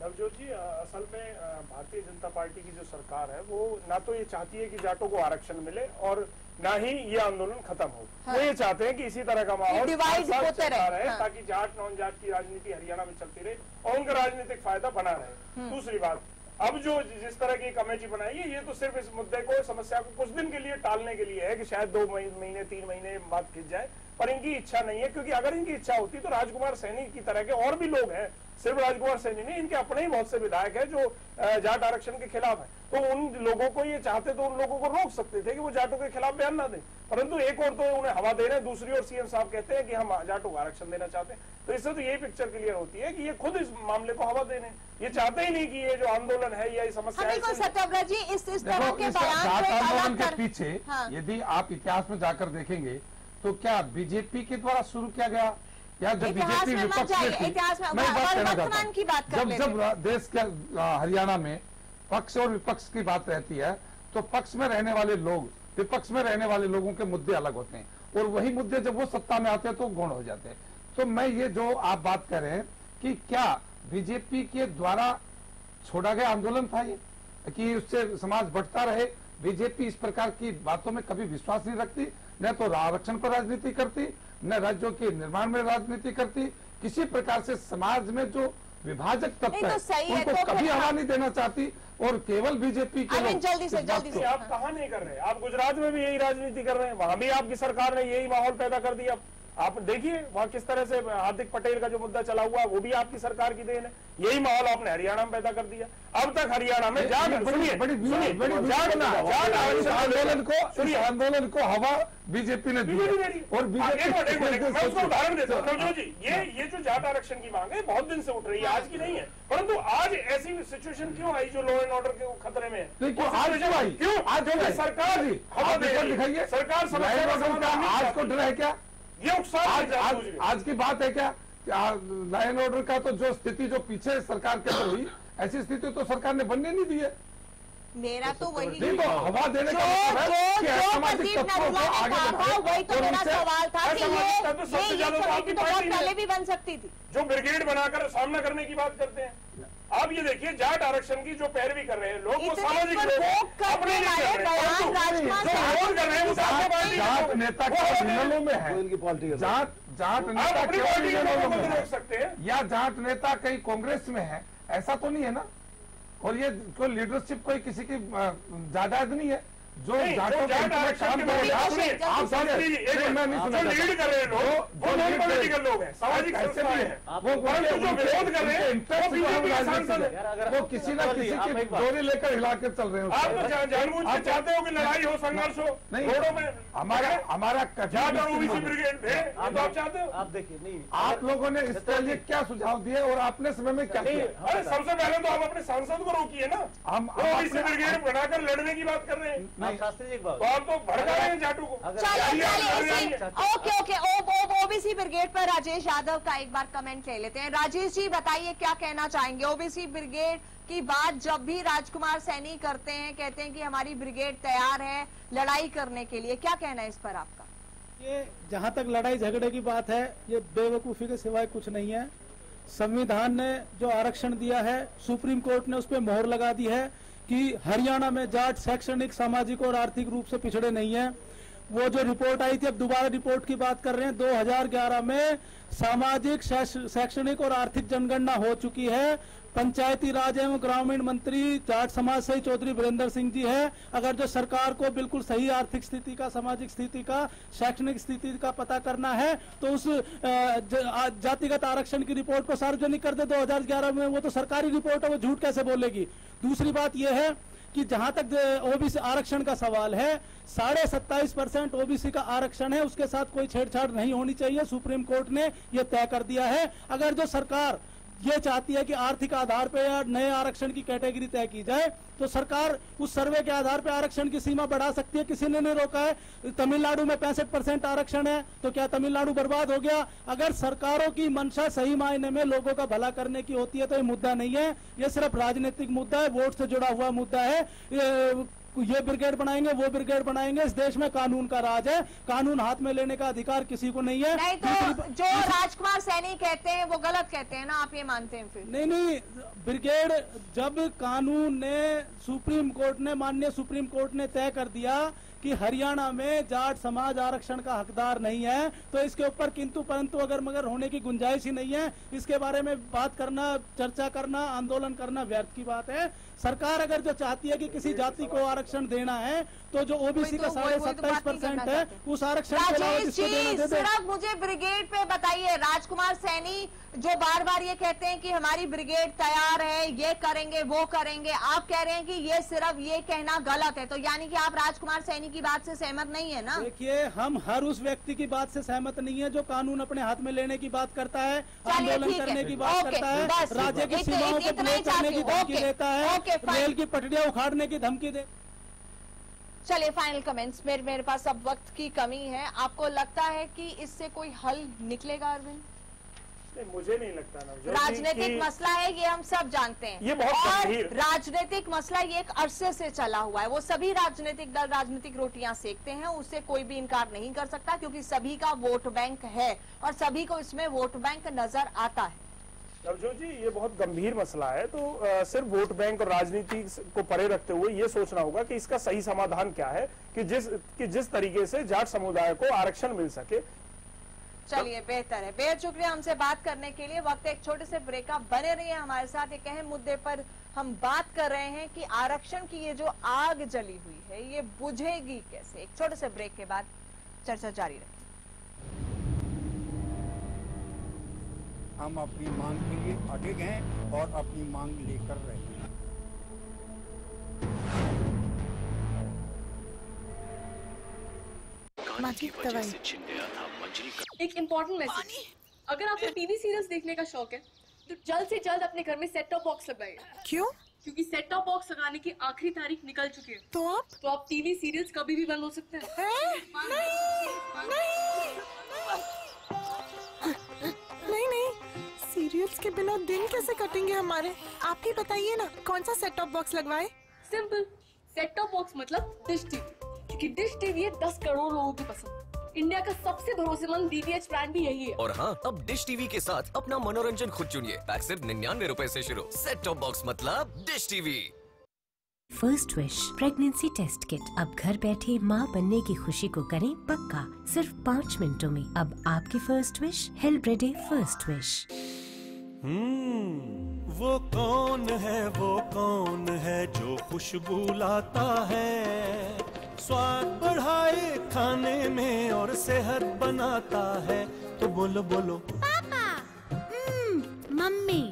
नवजोत जी, असल में भारतीय जनता पार्टी की जो सरकार है वो ना तो ये चाहती है कि जाटों को आरक्षण मिले और ना ही ये आंदोलन खत्म हो। वो ये चाहते हैं कि इसी तरह का माहौल चलता रहे, ताकि जाट नॉन जाट की राजनीति हरियाणा में चलती रहे और उनका राजनीतिक फायदा बना रहे। दूसरी बात, अब जो जिस तरह की कमेटी बनाई है, ये तो सिर्फ इस मुद्दे को, समस्या को कुछ दिन के लिए टालने के लिए है कि शायद 2 महीने 3 महीने बाद खिंच जाए, पर इनकी इच्छा नहीं है। क्योंकि अगर इनकी इच्छा होती तो राजकुमार सैनी की तरह के और भी लोग हैं, सिर्फ राजकुमार सैनी नहीं, इनके अपने ही बहुत से विधायक हैं जो जाट आरक्षण के खिलाफ है। तो उन लोगों को ये चाहते तो उन लोगों को रोक सकते थे कि वो जाटों के खिलाफ बयान ना दें, परंतु एक और तो उन्हें हवा दे रहे हैं, दूसरी ओर सीएम साहब कहते हैं कि हम जाटों को आरक्षण देना चाहते हैं। तो इससे तो यही पिक्चर क्लियर होती है कि ये खुद इस मामले को हवा देने, ये चाहते ही नहीं कि ये जो आंदोलन है या समस्या है। सत्यव्रत जी, इस तरह के आंदोलन के पीछे यदि आप इतिहास में जाकर देखेंगे तो क्या बीजेपी के द्वारा शुरू किया गया, या जब बीजेपी विपक्ष में थी, मैं बात कहना चाहता हूँ, जब देश के हरियाणा में पक्ष और विपक्ष की बात रहती है तो पक्ष में रहने वाले लोग, विपक्ष में रहने वाले लोगों के मुद्दे अलग होते हैं, और वही मुद्दे जब वो सत्ता में आते हैं तो गौण हो जाते हैं। तो मैं ये जो आप बात कर रहे हैं कि क्या बीजेपी के द्वारा छोड़ा गया आंदोलन था ये, कि उससे समाज बढ़ता रहे, बीजेपी इस प्रकार की बातों में कभी विश्वास नहीं रखती, न तो आरक्षण पर राजनीति करती, न राज्यों के निर्माण में राजनीति करती, किसी प्रकार से समाज में जो विभाजक तत्व है उनको कभी हवा नहीं देना चाहती, और केवल बीजेपी के लोग। जल्दी से आप कहाँ नहीं कर रहे, आप गुजरात में भी यही राजनीति कर रहे हैं, वहां भी आपकी सरकार ने यही माहौल पैदा कर दिया। आप देखिए वहां किस तरह से हार्दिक पटेल का जो मुद्दा चला हुआ वो भी आपकी सरकार की देन है, यही माहौल आपने हरियाणा में पैदा कर दिया। अब तक हरियाणा में आंदोलन को हवा बीजेपी ने दी, और उदाहरण देता हूँ जी, ये जो जाट आरक्षण की मांग है बहुत दिन से उठ रही है, आज की नहीं है, परंतु आज ऐसी सिचुएशन क्यों आई जो लॉ एंड ऑर्डर के खतरे में है? क्यों आज सरकार दिखाइए, सरकार आज को डर है क्या? ये आज की बात है क्या? लॉ एंड ऑर्डर का तो जो स्थिति जो पीछे सरकार के अंदर हुई, ऐसी स्थिति तो सरकार ने बनने नहीं दी है। मेरा तो वही तो हवा देने का वही तो मेरा सवाल था कि ये कमेटी तो बहुत पहले भी बन सकती थी, जो ब्रिगेड बनाकर सामना करने की बात करते हैं। आप ये देखिए, जाट आरक्षण की जो पैरवी कर रहे हैं लोग, वो सामाजिक अपने जाट नेता केवल में है, जाट नेता केवल रोक सकते हैं, या जाट नेता कहीं कांग्रेस में है, ऐसा तो नहीं है ना। और ये कोई लीडरशिप कोई किसी की जायदाद नहीं है जो जाटों के काम करेगा। आप मैं नहीं सुना, लीड कर रहे हैं लोग वो नॉन पॉलिटिकल लोग हैं, सामाजिक संस्थाएं हैं, वो विरोध कर रहे हैं, वो किसी न किसी की डोरी लेकर हिला कर चल रहे हैं। आप तो जानबूझ के चाहते हो कि लड़ाई हो, संघर्ष हो, नहीं रोडों में हमारा जाट और ओबीसी ब्रिगेड थे, तो आप चाहते हो? आप देखिए, नहीं आप लोगों ने इसके लिए क्या सुझाव दिए और आपने समय में क्या किया? अरे सबसे पहले तो आप अपने सांसद को रोकिए ना, हम ओबीसी ब्रिगेड बनाकर लड़ने की बात कर रहे हैं। शास्त्री जी और तो भड़का रहे हैं जाटू को। ओके ओबीसी ब्रिगेड पर राजेश यादव का एक बार कमेंट ले लेते हैं। राजेश जी बताइए क्या कहना चाहेंगे। ओबीसी ब्रिगेड की बात जब भी राजकुमार सैनी करते हैं, कहते हैं कि हमारी ब्रिगेड तैयार है लड़ाई करने के लिए, क्या कहना है इस पर आपका? ये जहां तक लड़ाई झगड़े की बात है, ये बेवकूफी के सिवाय कुछ नहीं है। संविधान ने जो आरक्षण दिया है, सुप्रीम कोर्ट ने उस पर मोहर लगा दी है कि हरियाणा में जाट शैक्षणिक, सामाजिक और आर्थिक रूप से पिछड़े नहीं है। वो जो रिपोर्ट आई थी, अब दोबारा रिपोर्ट की बात कर रहे हैं, 2011 में सामाजिक, शैक्षणिक और आर्थिक जनगणना हो चुकी है। पंचायती राज एवं ग्रामीण मंत्री जाट समाज से चौधरी वीरेंद्र सिंह जी है। अगर जो सरकार को बिल्कुल सही आर्थिक स्थिति का, सामाजिक स्थिति का, शैक्षणिक स्थिति का पता करना है तो उस जातिगत आरक्षण की रिपोर्ट को सार्वजनिक कर दे 2011 में। वो तो सरकारी रिपोर्ट है, वो झूठ कैसे बोलेगी। दूसरी बात यह है कि जहां तक ओबीसी आरक्षण का सवाल है, 27.5% ओबीसी का आरक्षण है, उसके साथ कोई छेड़छाड़ नहीं होनी चाहिए। सुप्रीम कोर्ट ने यह तय कर दिया है। अगर जो सरकार ये चाहती है कि आर्थिक आधार पर या नए आरक्षण की कैटेगरी तय की जाए तो सरकार उस सर्वे के आधार पर आरक्षण की सीमा बढ़ा सकती है, किसी ने नहीं रोका है। तमिलनाडु में 65% आरक्षण है, तो क्या तमिलनाडु बर्बाद हो गया? अगर सरकारों की मंशा सही मायने में लोगों का भला करने की होती है तो ये मुद्दा नहीं है, ये सिर्फ राजनीतिक मुद्दा है, वोट से जुड़ा हुआ मुद्दा है। ये ब्रिगेड बनाएंगे, वो ब्रिगेड बनाएंगे, इस देश में कानून का राज है, कानून हाथ में लेने का अधिकार किसी को नहीं है। नहीं तो जो राजकुमार सैनी कहते हैं वो गलत कहते हैं ना, आप ये मानते हैं फिर? नहीं, ब्रिगेड जब कानून ने, सुप्रीम कोर्ट ने, माननीय सुप्रीम कोर्ट ने तय कर दिया कि हरियाणा में जाट समाज आरक्षण का हकदार नहीं है, तो इसके ऊपर किंतु परंतु अगर मगर होने की गुंजाइश ही नहीं है। इसके बारे में बात करना, चर्चा करना, आंदोलन करना व्यर्थ की बात है। सरकार अगर जो चाहती है कि किसी जाति को आरक्षण देना है तो जो ओबीसी का 27.5% है उस आरक्षण को देना दे। सिर्फ मुझे ब्रिगेड पे बताइए, राजकुमार सैनी जो बार बार ये कहते हैं कि हमारी ब्रिगेड तैयार है, ये करेंगे वो करेंगे, आप कह रहे हैं कि ये सिर्फ ये कहना गलत है, तो यानी कि आप राजकुमार सैनी की बात से सहमत नहीं है ना? देखिए, हम हर उस व्यक्ति की बात से सहमत नहीं है जो कानून अपने हाथ में लेने की बात करता है, आंदोलन करने की बात करता है, राज्य की सीमाओं को ब्लॉक करने की धमकी देता है, रेल की पटरियां उखाड़ने की धमकी दे। चलिए फाइनल कमेंट्स। मेरे पास अब वक्त की कमी है। आपको लगता है कि इससे कोई हल निकलेगा अरविंद? नहीं, मुझे नहीं लगता ना। राजनीतिक मसला है, ये हम सब जानते हैं, ये बहुत और गंभीर राजनीतिक मसला ये एक अरसे से चला हुआ है। वो सभी राजनीतिक दल राजनीतिक रोटियां सेकते हैं, उससे कोई भी इनकार नहीं कर सकता, क्योंकि सभी का वोट बैंक है और सभी को इसमें वोट बैंक नजर आता है। नवजोत जी, ये बहुत गंभीर मसला है, तो सिर्फ वोट बैंक और राजनीति को परे रखते हुए ये सोचना होगा कि इसका सही समाधान क्या है कि जिस तरीके से जाट समुदाय को आरक्षण मिल सके। चलिए, बेहतर है। बेहद शुक्रिया हमसे बात करने के लिए। वक्त एक छोटे से ब्रेक का, बने रहिए हमारे साथ। एक अहम मुद्दे पर हम बात कर रहे हैं कि आरक्षण की ये जो आग जली हुई है ये बुझेगी कैसे। एक छोटे से ब्रेक के बाद चर्चा जारी रखें। हम अपनी मांग के लिए अडिग हैं और अपनी मांग लेकर रहे हैं। एक इम्पोर्टेंट मैसेज, अगर आपको टीवी सीरियल्स देखने का शौक है तो जल्द से जल्द अपने घर में सेट टॉप बॉक्स लगाइए। क्यों? क्योंकि सेट टॉप बॉक्स लगाने की आखिरी तारीख निकल चुकी है। तो आप टीवी सीरियल्स कभी भी बंद हो सकते हैं। नहीं, सीरियल्स के बिना दिन कैसे कटेंगे हमारे? आप ही बताइए ना, कौन सा सेट टॉप बॉक्स लगवाए? सिंपल, सेट टॉप बॉक्स मतलब डिश टीवी, क्योंकि डिश टीवी है 10 करोड़ लोगों की पसंद। इंडिया का सबसे भरोसेमंद डीटीएच ब्रांड भी यही है। और हाँ, अब डिश टीवी के साथ अपना मनोरंजन खुद चुनिए। पैक सिर्फ 99 रुपए से शुरू। सेट टॉप बॉक्स मतलब dish TV. First wish pregnancy test kit. अब घर बैठे माँ बनने की खुशी को करें पक्का, सिर्फ 5 मिनटों में। अब आपकी फर्स्ट विश हेल्ब्रेडे फर्स्ट विश। वो कौन है जो खुशबू लाता है, स्वाद बढ़ाए खाने में और सेहत बनाता है। तो बोलो बोलो पापा। मम्मी।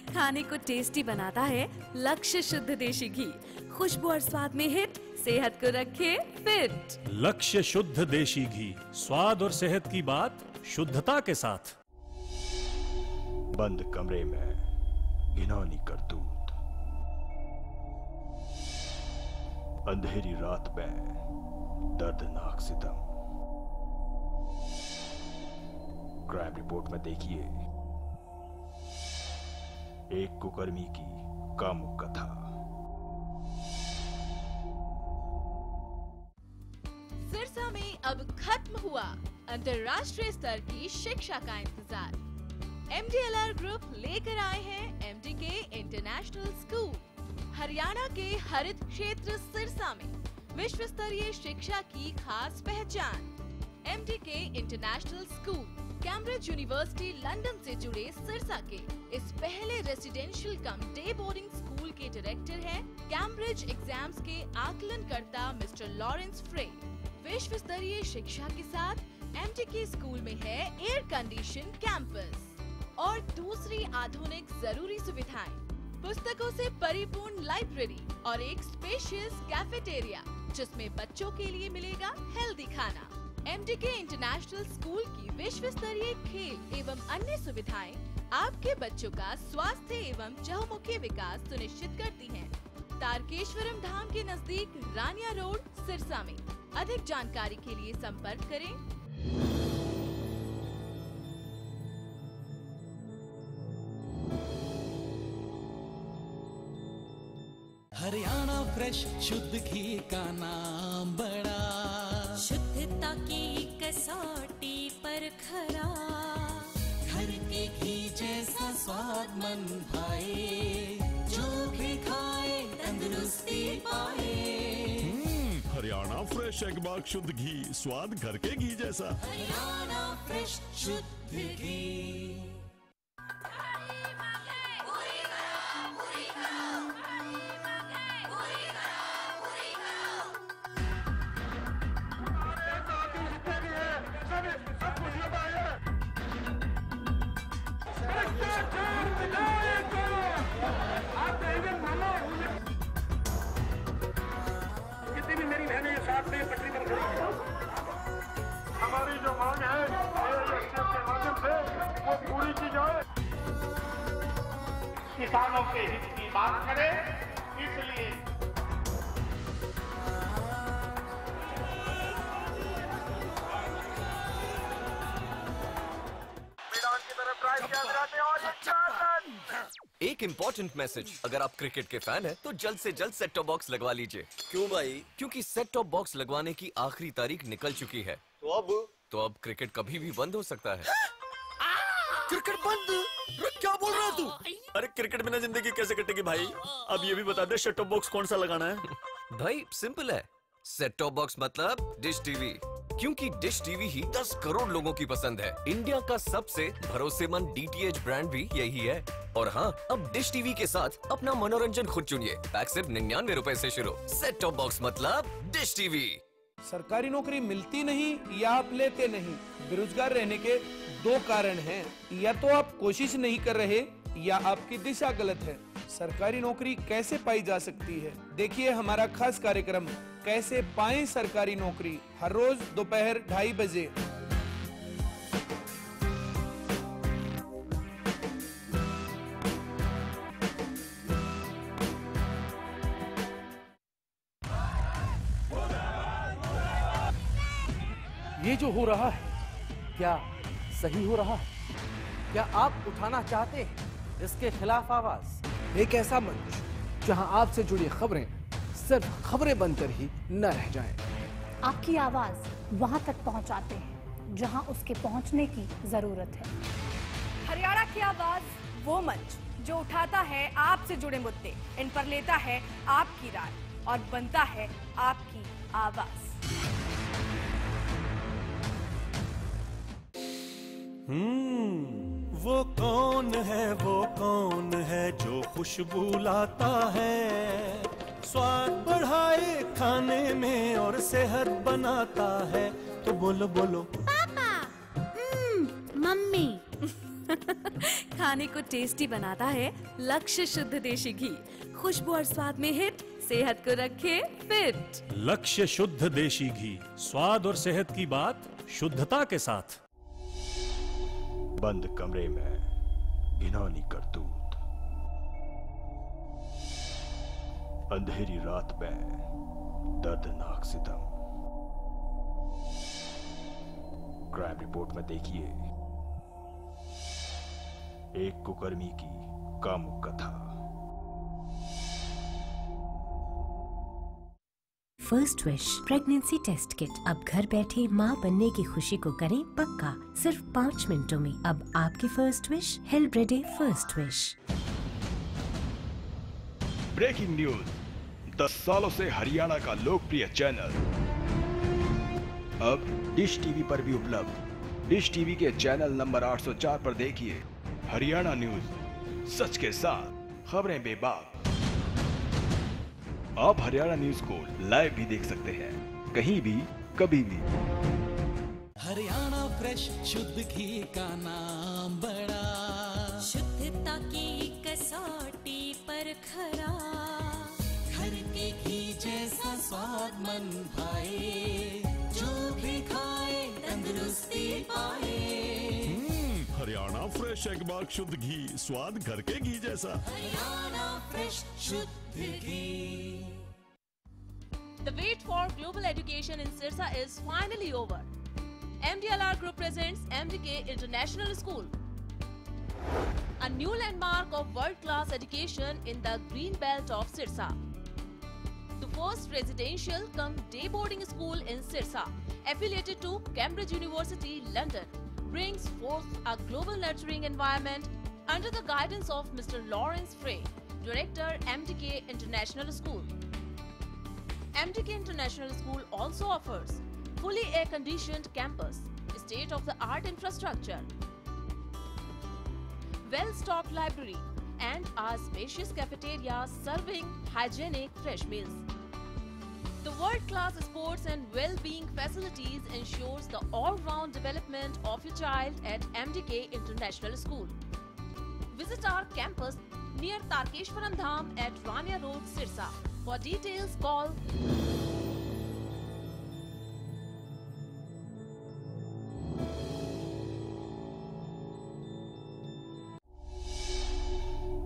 खाने को टेस्टी बनाता है लक्ष्य शुद्ध देशी घी। खुशबू और स्वाद में हिट, सेहत को रखे फिट। लक्ष्य शुद्ध देशी घी, स्वाद और सेहत की बात शुद्धता के साथ। बंद कमरे में घिनौनी करतूत, अंधेरी रात में दर्दनाक सितम। क्राइम रिपोर्ट में देखिए एक कुकर्मी की कामुक कथा। सिरसा में अब खत्म हुआ अंतर्राष्ट्रीय स्तर की शिक्षा का इंतजार। MDLR ग्रुप लेकर आए हैं MDK इंटरनेशनल स्कूल। हरियाणा के हरित क्षेत्र सिरसा में विश्व स्तरीय शिक्षा की खास पहचान। MDK international school Cambridge university London से जुड़े सिरसा के इस पहले रेसिडेंशियल कम डे बोर्डिंग स्कूल के डायरेक्टर हैं कैम्ब्रिज एग्जाम्स के आकलनकर्ता मिस्टर लॉरेंस फ्रे। विश्व स्तरीय शिक्षा के साथ MDK स्कूल में है एयर कंडीशन कैंपस और दूसरी आधुनिक जरूरी सुविधाएं, पुस्तकों से परिपूर्ण लाइब्रेरी और एक स्पेशियस कैफेटेरिया जिसमें बच्चों के लिए मिलेगा हेल्दी खाना। MDK इंटरनेशनल स्कूल की विश्व स्तरीय खेल एवं अन्य सुविधाएं आपके बच्चों का स्वास्थ्य एवं चहुमुखी विकास सुनिश्चित करती हैं। तारकेश्वरम धाम के नजदीक रानिया रोड सिरसा में। अधिक जानकारी के लिए संपर्क करें। हरियाणा फ्रेश शुद्ध घी का नाम बड़ा, शुद्धता की कसौटी पर खरा, घर के घी जैसा स्वाद मन भाए, जो भी खाए तंदुरुस्ती पाए। हरियाणा फ्रेश एगबाग शुद्ध घी, स्वाद घर के घी जैसा। हरियाणा फ्रेश शुद्ध घी। हमारी जो मांग है के माध्यम से वो पूरी की जाए। किसानों के हित की बात करें, इसलिए मैदान की तरफ ड्राइव किया जाते और एक इम्पोर्टेंट मैसेज, अगर आप क्रिकेट के फैन हैं तो जल्द से जल्द सेट टॉप बॉक्स लगवा लीजिए। क्यों भाई? क्योंकि सेट टॉप बॉक्स लगवाने की आखिरी तारीख निकल चुकी है। तो अब क्रिकेट कभी भी बंद हो सकता है। क्रिकेट बंद? क्या बोल रहा तू? अरे क्रिकेट बिना जिंदगी कैसे कटेगी भाई? अब ये भी बता दे सेट टॉप बॉक्स कौन सा लगाना है? भाई सिंपल है, सेट टॉप बॉक्स मतलब डिश टीवी। क्योंकि डिश टीवी ही 10 करोड़ लोगों की पसंद है। इंडिया का सबसे भरोसेमंद DTH ब्रांड भी यही है। और हाँ, अब डिश टीवी के साथ अपना मनोरंजन खुद चुनिए। पैक सिर्फ 99 रुपए से शुरू। सेट टॉप बॉक्स मतलब डिश टीवी। सरकारी नौकरी मिलती नहीं या आप लेते नहीं, बेरोजगार रहने के 2 कारण हैं। या तो आप कोशिश नहीं कर रहे या आपकी दिशा गलत है। सरकारी नौकरी कैसे पाई जा सकती है? देखिए हमारा खास कार्यक्रम कैसे पाएं सरकारी नौकरी, हर रोज दोपहर 2:30 बजे। ये जो हो रहा है क्या सही हो रहा है? क्या आप उठाना चाहते हैं इसके खिलाफ आवाज? एक ऐसा मंच जहां आपसे जुड़ी खबरें सिर्फ खबरें बनकर ही न रह जाएं। आपकी आवाज वहां तक पहुंचाते हैं जहां उसके पहुंचने की जरूरत है। हरियाणा की आवाज, वो मंच जो उठाता है आपसे जुड़े मुद्दे, इन पर लेता है आपकी राय और बनता है आपकी आवाज। वो कौन है जो खुशबू लाता है, स्वाद बढ़ाए खाने में और सेहत बनाता है। तो बोलो बोलो पापा। मम्मी। खाने को टेस्टी बनाता है लक्ष्य शुद्ध देशी घी। खुशबू और स्वाद में हिट, सेहत को रखे फिट। लक्ष्य शुद्ध देशी घी, स्वाद और सेहत की बात शुद्धता के साथ। बंद कमरे में घिनौनी करतूत, अंधेरी रात में दर्दनाक सितम। क्राइम रिपोर्ट में देखिए एक कुकर्मी की कामुक कथा। First wish pregnancy test kit. अब घर बैठे माँ बनने की खुशी को करें पक्का सिर्फ 5 मिनटों में। अब आपकी फर्स्ट विश हेल्ब्रेडे फर्स्ट विश। ब्रेकिंग न्यूज, 10 सालों से हरियाणा का लोकप्रिय चैनल अब डिश टीवी पर भी उपलब्ध। डिश टीवी के चैनल नंबर 804 पर देखिए हरियाणा न्यूज, सच के साथ खबरें बेबाक। आप हरियाणा न्यूज को लाइव भी देख सकते हैं, कहीं भी कभी भी। हरियाणा फ्रेश शुद्ध घी का नाम बड़ा, शुद्धता की कसौटी पर खरा, घर के घी जैसा स्वाद मन भाए, जो भी खाए तंदुरुस्ती पाए। हरियाणा फ्रेश एगबाग शुद्ध घी, स्वाद घर के घी जैसा। हरियाणा फ्रेश शुद्ध घी। The wait for global education in Sirsa is finally over. MDLR Group presents MDK International School, a new landmark of world-class education in the green belt of Sirsa. The first residential cum day boarding school in Sirsa, affiliated to Cambridge University, London, brings forth a global nurturing environment under the guidance of Mr. Lawrence Frey, Director, MDK International School. MDK International School also offers fully air-conditioned campus, state-of-the-art infrastructure, well-stocked library, and a spacious cafeteria serving hygienic fresh meals. The world-class sports and well-being facilities ensures the all-round development of your child at MDK International School. Visit our campus near Tarkeshwaram Dham at Rania Road, Sirsa. For details, call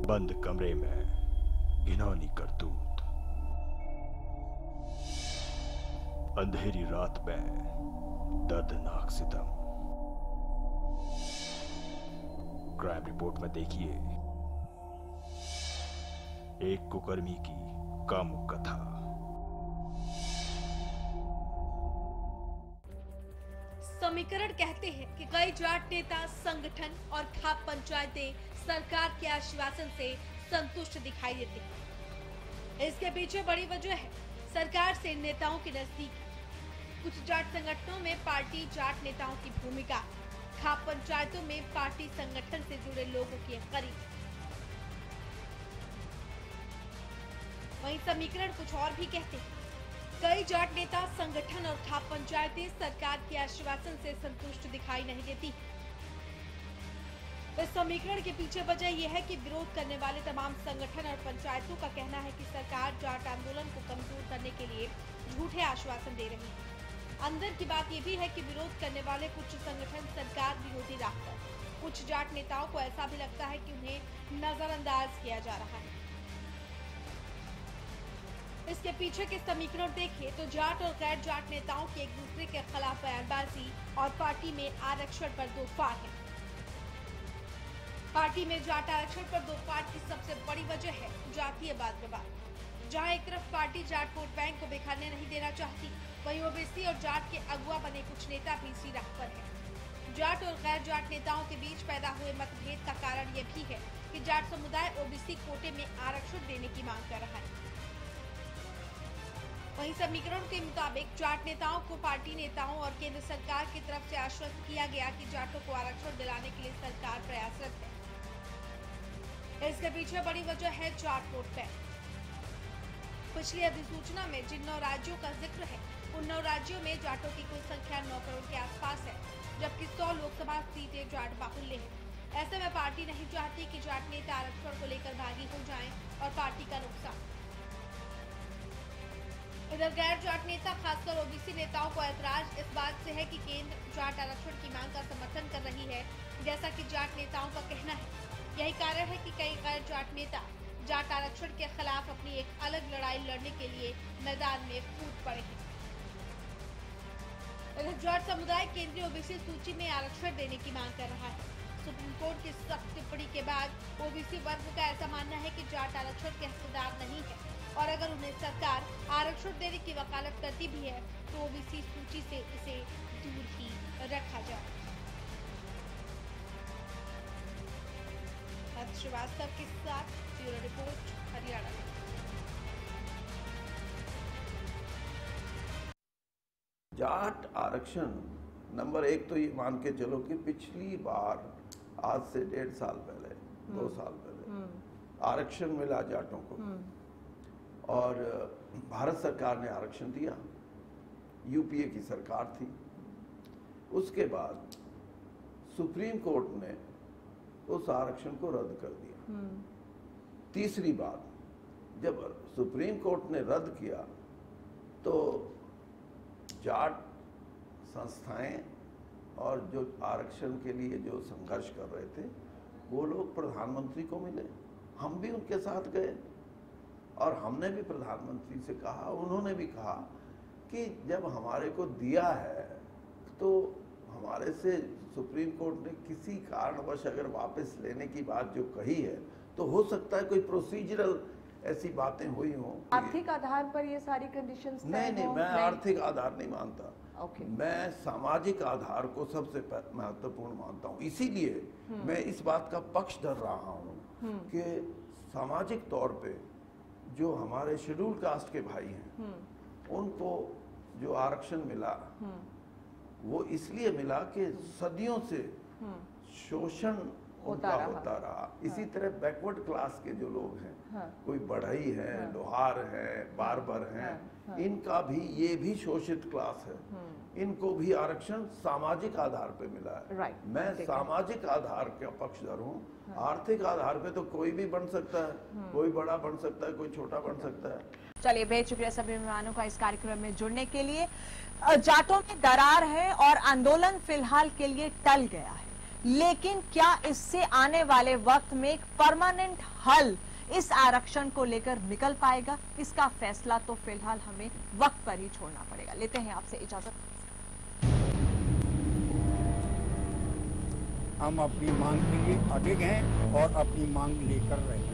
बंद कमरे में घिनौनी करतूत। अंधेरी रात में दर्दनाक सितम। Crime report में देखिए एक कुकर्मी की कामुक कथा। समीकरण कहते हैं कि कई जाट नेता, संगठन और खाप पंचायतें सरकार के आश्वासन से संतुष्ट दिखाई देती हैं। इसके पीछे बड़ी वजह है सरकार से नेताओं के नजदीक। कुछ जाट संगठनों में पार्टी जाट नेताओं की भूमिका, खाप पंचायतों में पार्टी संगठन से जुड़े लोगों के करीब। वहीं समीकरण कुछ और भी कहते हैं, कई जाट नेता, संगठन और खाप पंचायतें सरकार के आश्वासन से संतुष्ट दिखाई नहीं देती। इस समीकरण के पीछे वजह यह है कि विरोध करने वाले तमाम संगठन और पंचायतों का कहना है कि सरकार जाट आंदोलन को कमजोर करने के लिए झूठे आश्वासन दे रही है। अंदर की बात यह भी है कि विरोध करने वाले कुछ संगठन सरकार विरोधी राह पर, कुछ जाट नेताओं को ऐसा भी लगता है कि उन्हें नजरअंदाज किया जा रहा है। इसके पीछे के समीकरण देखें तो जाट और गैर जाट नेताओं की एक दूसरे के खिलाफ बयानबाजी और पार्टी में आरक्षण पर दो फाड़ है। पार्टी में जाट आरक्षण पर दो फाड़ की सबसे बड़ी वजह है जातीय वाद-विवाद। जहां एक तरफ पार्टी जाट वोट बैंक को बिखरने नहीं देना चाहती, वहीं ओबीसी और जाट के अगुआ बने कुछ नेता भी इसी राह पर है। जाट और गैर जाट नेताओं के बीच पैदा हुए मतभेद का कारण ये भी है कि जाट समुदाय ओबीसी कोटे में आरक्षण देने की मांग कर रहा है। वहीं समीकरण के मुताबिक जाट नेताओं को पार्टी नेताओं और केंद्र सरकार की तरफ से आश्वस्त किया गया कि जाटों को आरक्षण दिलाने के लिए सरकार प्रयासरत है। इसके पीछे बड़ी वजह है जाट वोट बैंक। पिछली अधिसूचना में जिन 9 राज्यों का जिक्र है, उन 9 राज्यों में जाटों की कुल संख्या 9 करोड़ के आसपास है, जबकि 100 लोकसभा सीटें जाट बाहुल्य है। ऐसे में पार्टी नहीं चाहती कि जाट नेता आरक्षण को लेकर भागी हो जाएं और पार्टी का नुकसान। इधर गैर जाट नेता, खासकर ओबीसी नेताओं को ऐतराज इस बात से है कि केंद्र जाट आरक्षण की मांग का समर्थन कर रही है, जैसा कि जाट नेताओं का कहना है। यही कारण है कि कई गैर जाट नेता जाट आरक्षण के खिलाफ अपनी एक अलग लड़ाई लड़ने के लिए मैदान में कूद पड़े हैं। जाट समुदाय केंद्रीय ओबीसी सूची में आरक्षण देने की मांग कर रहा है। सुप्रीम कोर्ट की सख्त टिप्पणी के बाद ओबीसी वर्ग का ऐसा मानना है कि जाट आरक्षण के हकदार नहीं है और अगर उन्हें सरकार आरक्षण देने की वकालत करती भी है तो ओबीसी सूची से इसे दूर ही रखा जाए। श्रीवास्तव के साथ ब्यूरो रिपोर्ट, हरियाणा। जाट आरक्षण नंबर एक तो ये मान के चलो कि पिछली बार आज से 1.5 साल पहले 2 साल पहले आरक्षण मिला जाटों को और भारत सरकार ने आरक्षण दिया, यूपीए की सरकार थी। उसके बाद सुप्रीम कोर्ट ने उस आरक्षण को रद्द कर दिया। तीसरी बात, जब सुप्रीम कोर्ट ने रद्द किया तो जाट संस्थाएं और जो आरक्षण के लिए जो संघर्ष कर रहे थे वो लोग प्रधानमंत्री को मिले, हम भी उनके साथ गए और हमने भी प्रधानमंत्री से कहा, उन्होंने भी कहा कि जब हमारे को दिया है तो हमारे से सुप्रीम कोर्ट ने किसी कारणवश अगर वापस लेने की बात जो कही है तो हो सकता है कोई प्रोसीजरल ऐसी बातें हुई हों। आर्थिक आधार पर ये सारी कंडीशंस नहीं, मैं आर्थिक आधार नहीं मानता। मैं सामाजिक आधार को सबसे महत्वपूर्ण मानता हूँ। इसीलिए मैं इस बात का पक्ष धर रहा हूँ कि सामाजिक तौर पे जो हमारे शेड्यूल कास्ट के भाई हैं उनको जो आरक्षण मिला वो इसलिए मिला कि सदियों से शोषण उनका होता रहा। इसी तरह बैकवर्ड क्लास के जो लोग हैं, कोई बढ़ई है, लोहार है, बार्बर हैं, इनका भी ये भी शोषित क्लास है, इनको भी आरक्षण सामाजिक आधार पे मिला है। मैं सामाजिक आधार का पक्षधर हूँ। आर्थिक आधार पे तो कोई भी बन सकता है, कोई बड़ा बन सकता है, कोई छोटा बन सकता है। चलिए, बेहद शुक्रिया सभी मेहमानों का इस कार्यक्रम में जुड़ने के लिए। जाटों में दरार है और आंदोलन फिलहाल के लिए टल गया है, लेकिन क्या इससे आने वाले वक्त में एक परमानेंट हल इस आरक्षण को लेकर निकल पाएगा? इसका फैसला तो फिलहाल हमें वक्त पर ही छोड़ना पड़ेगा। लेते हैं आपसे इजाजत। हम अपनी मांग के लिए आगे गए और अपनी मांग लेकर रहे।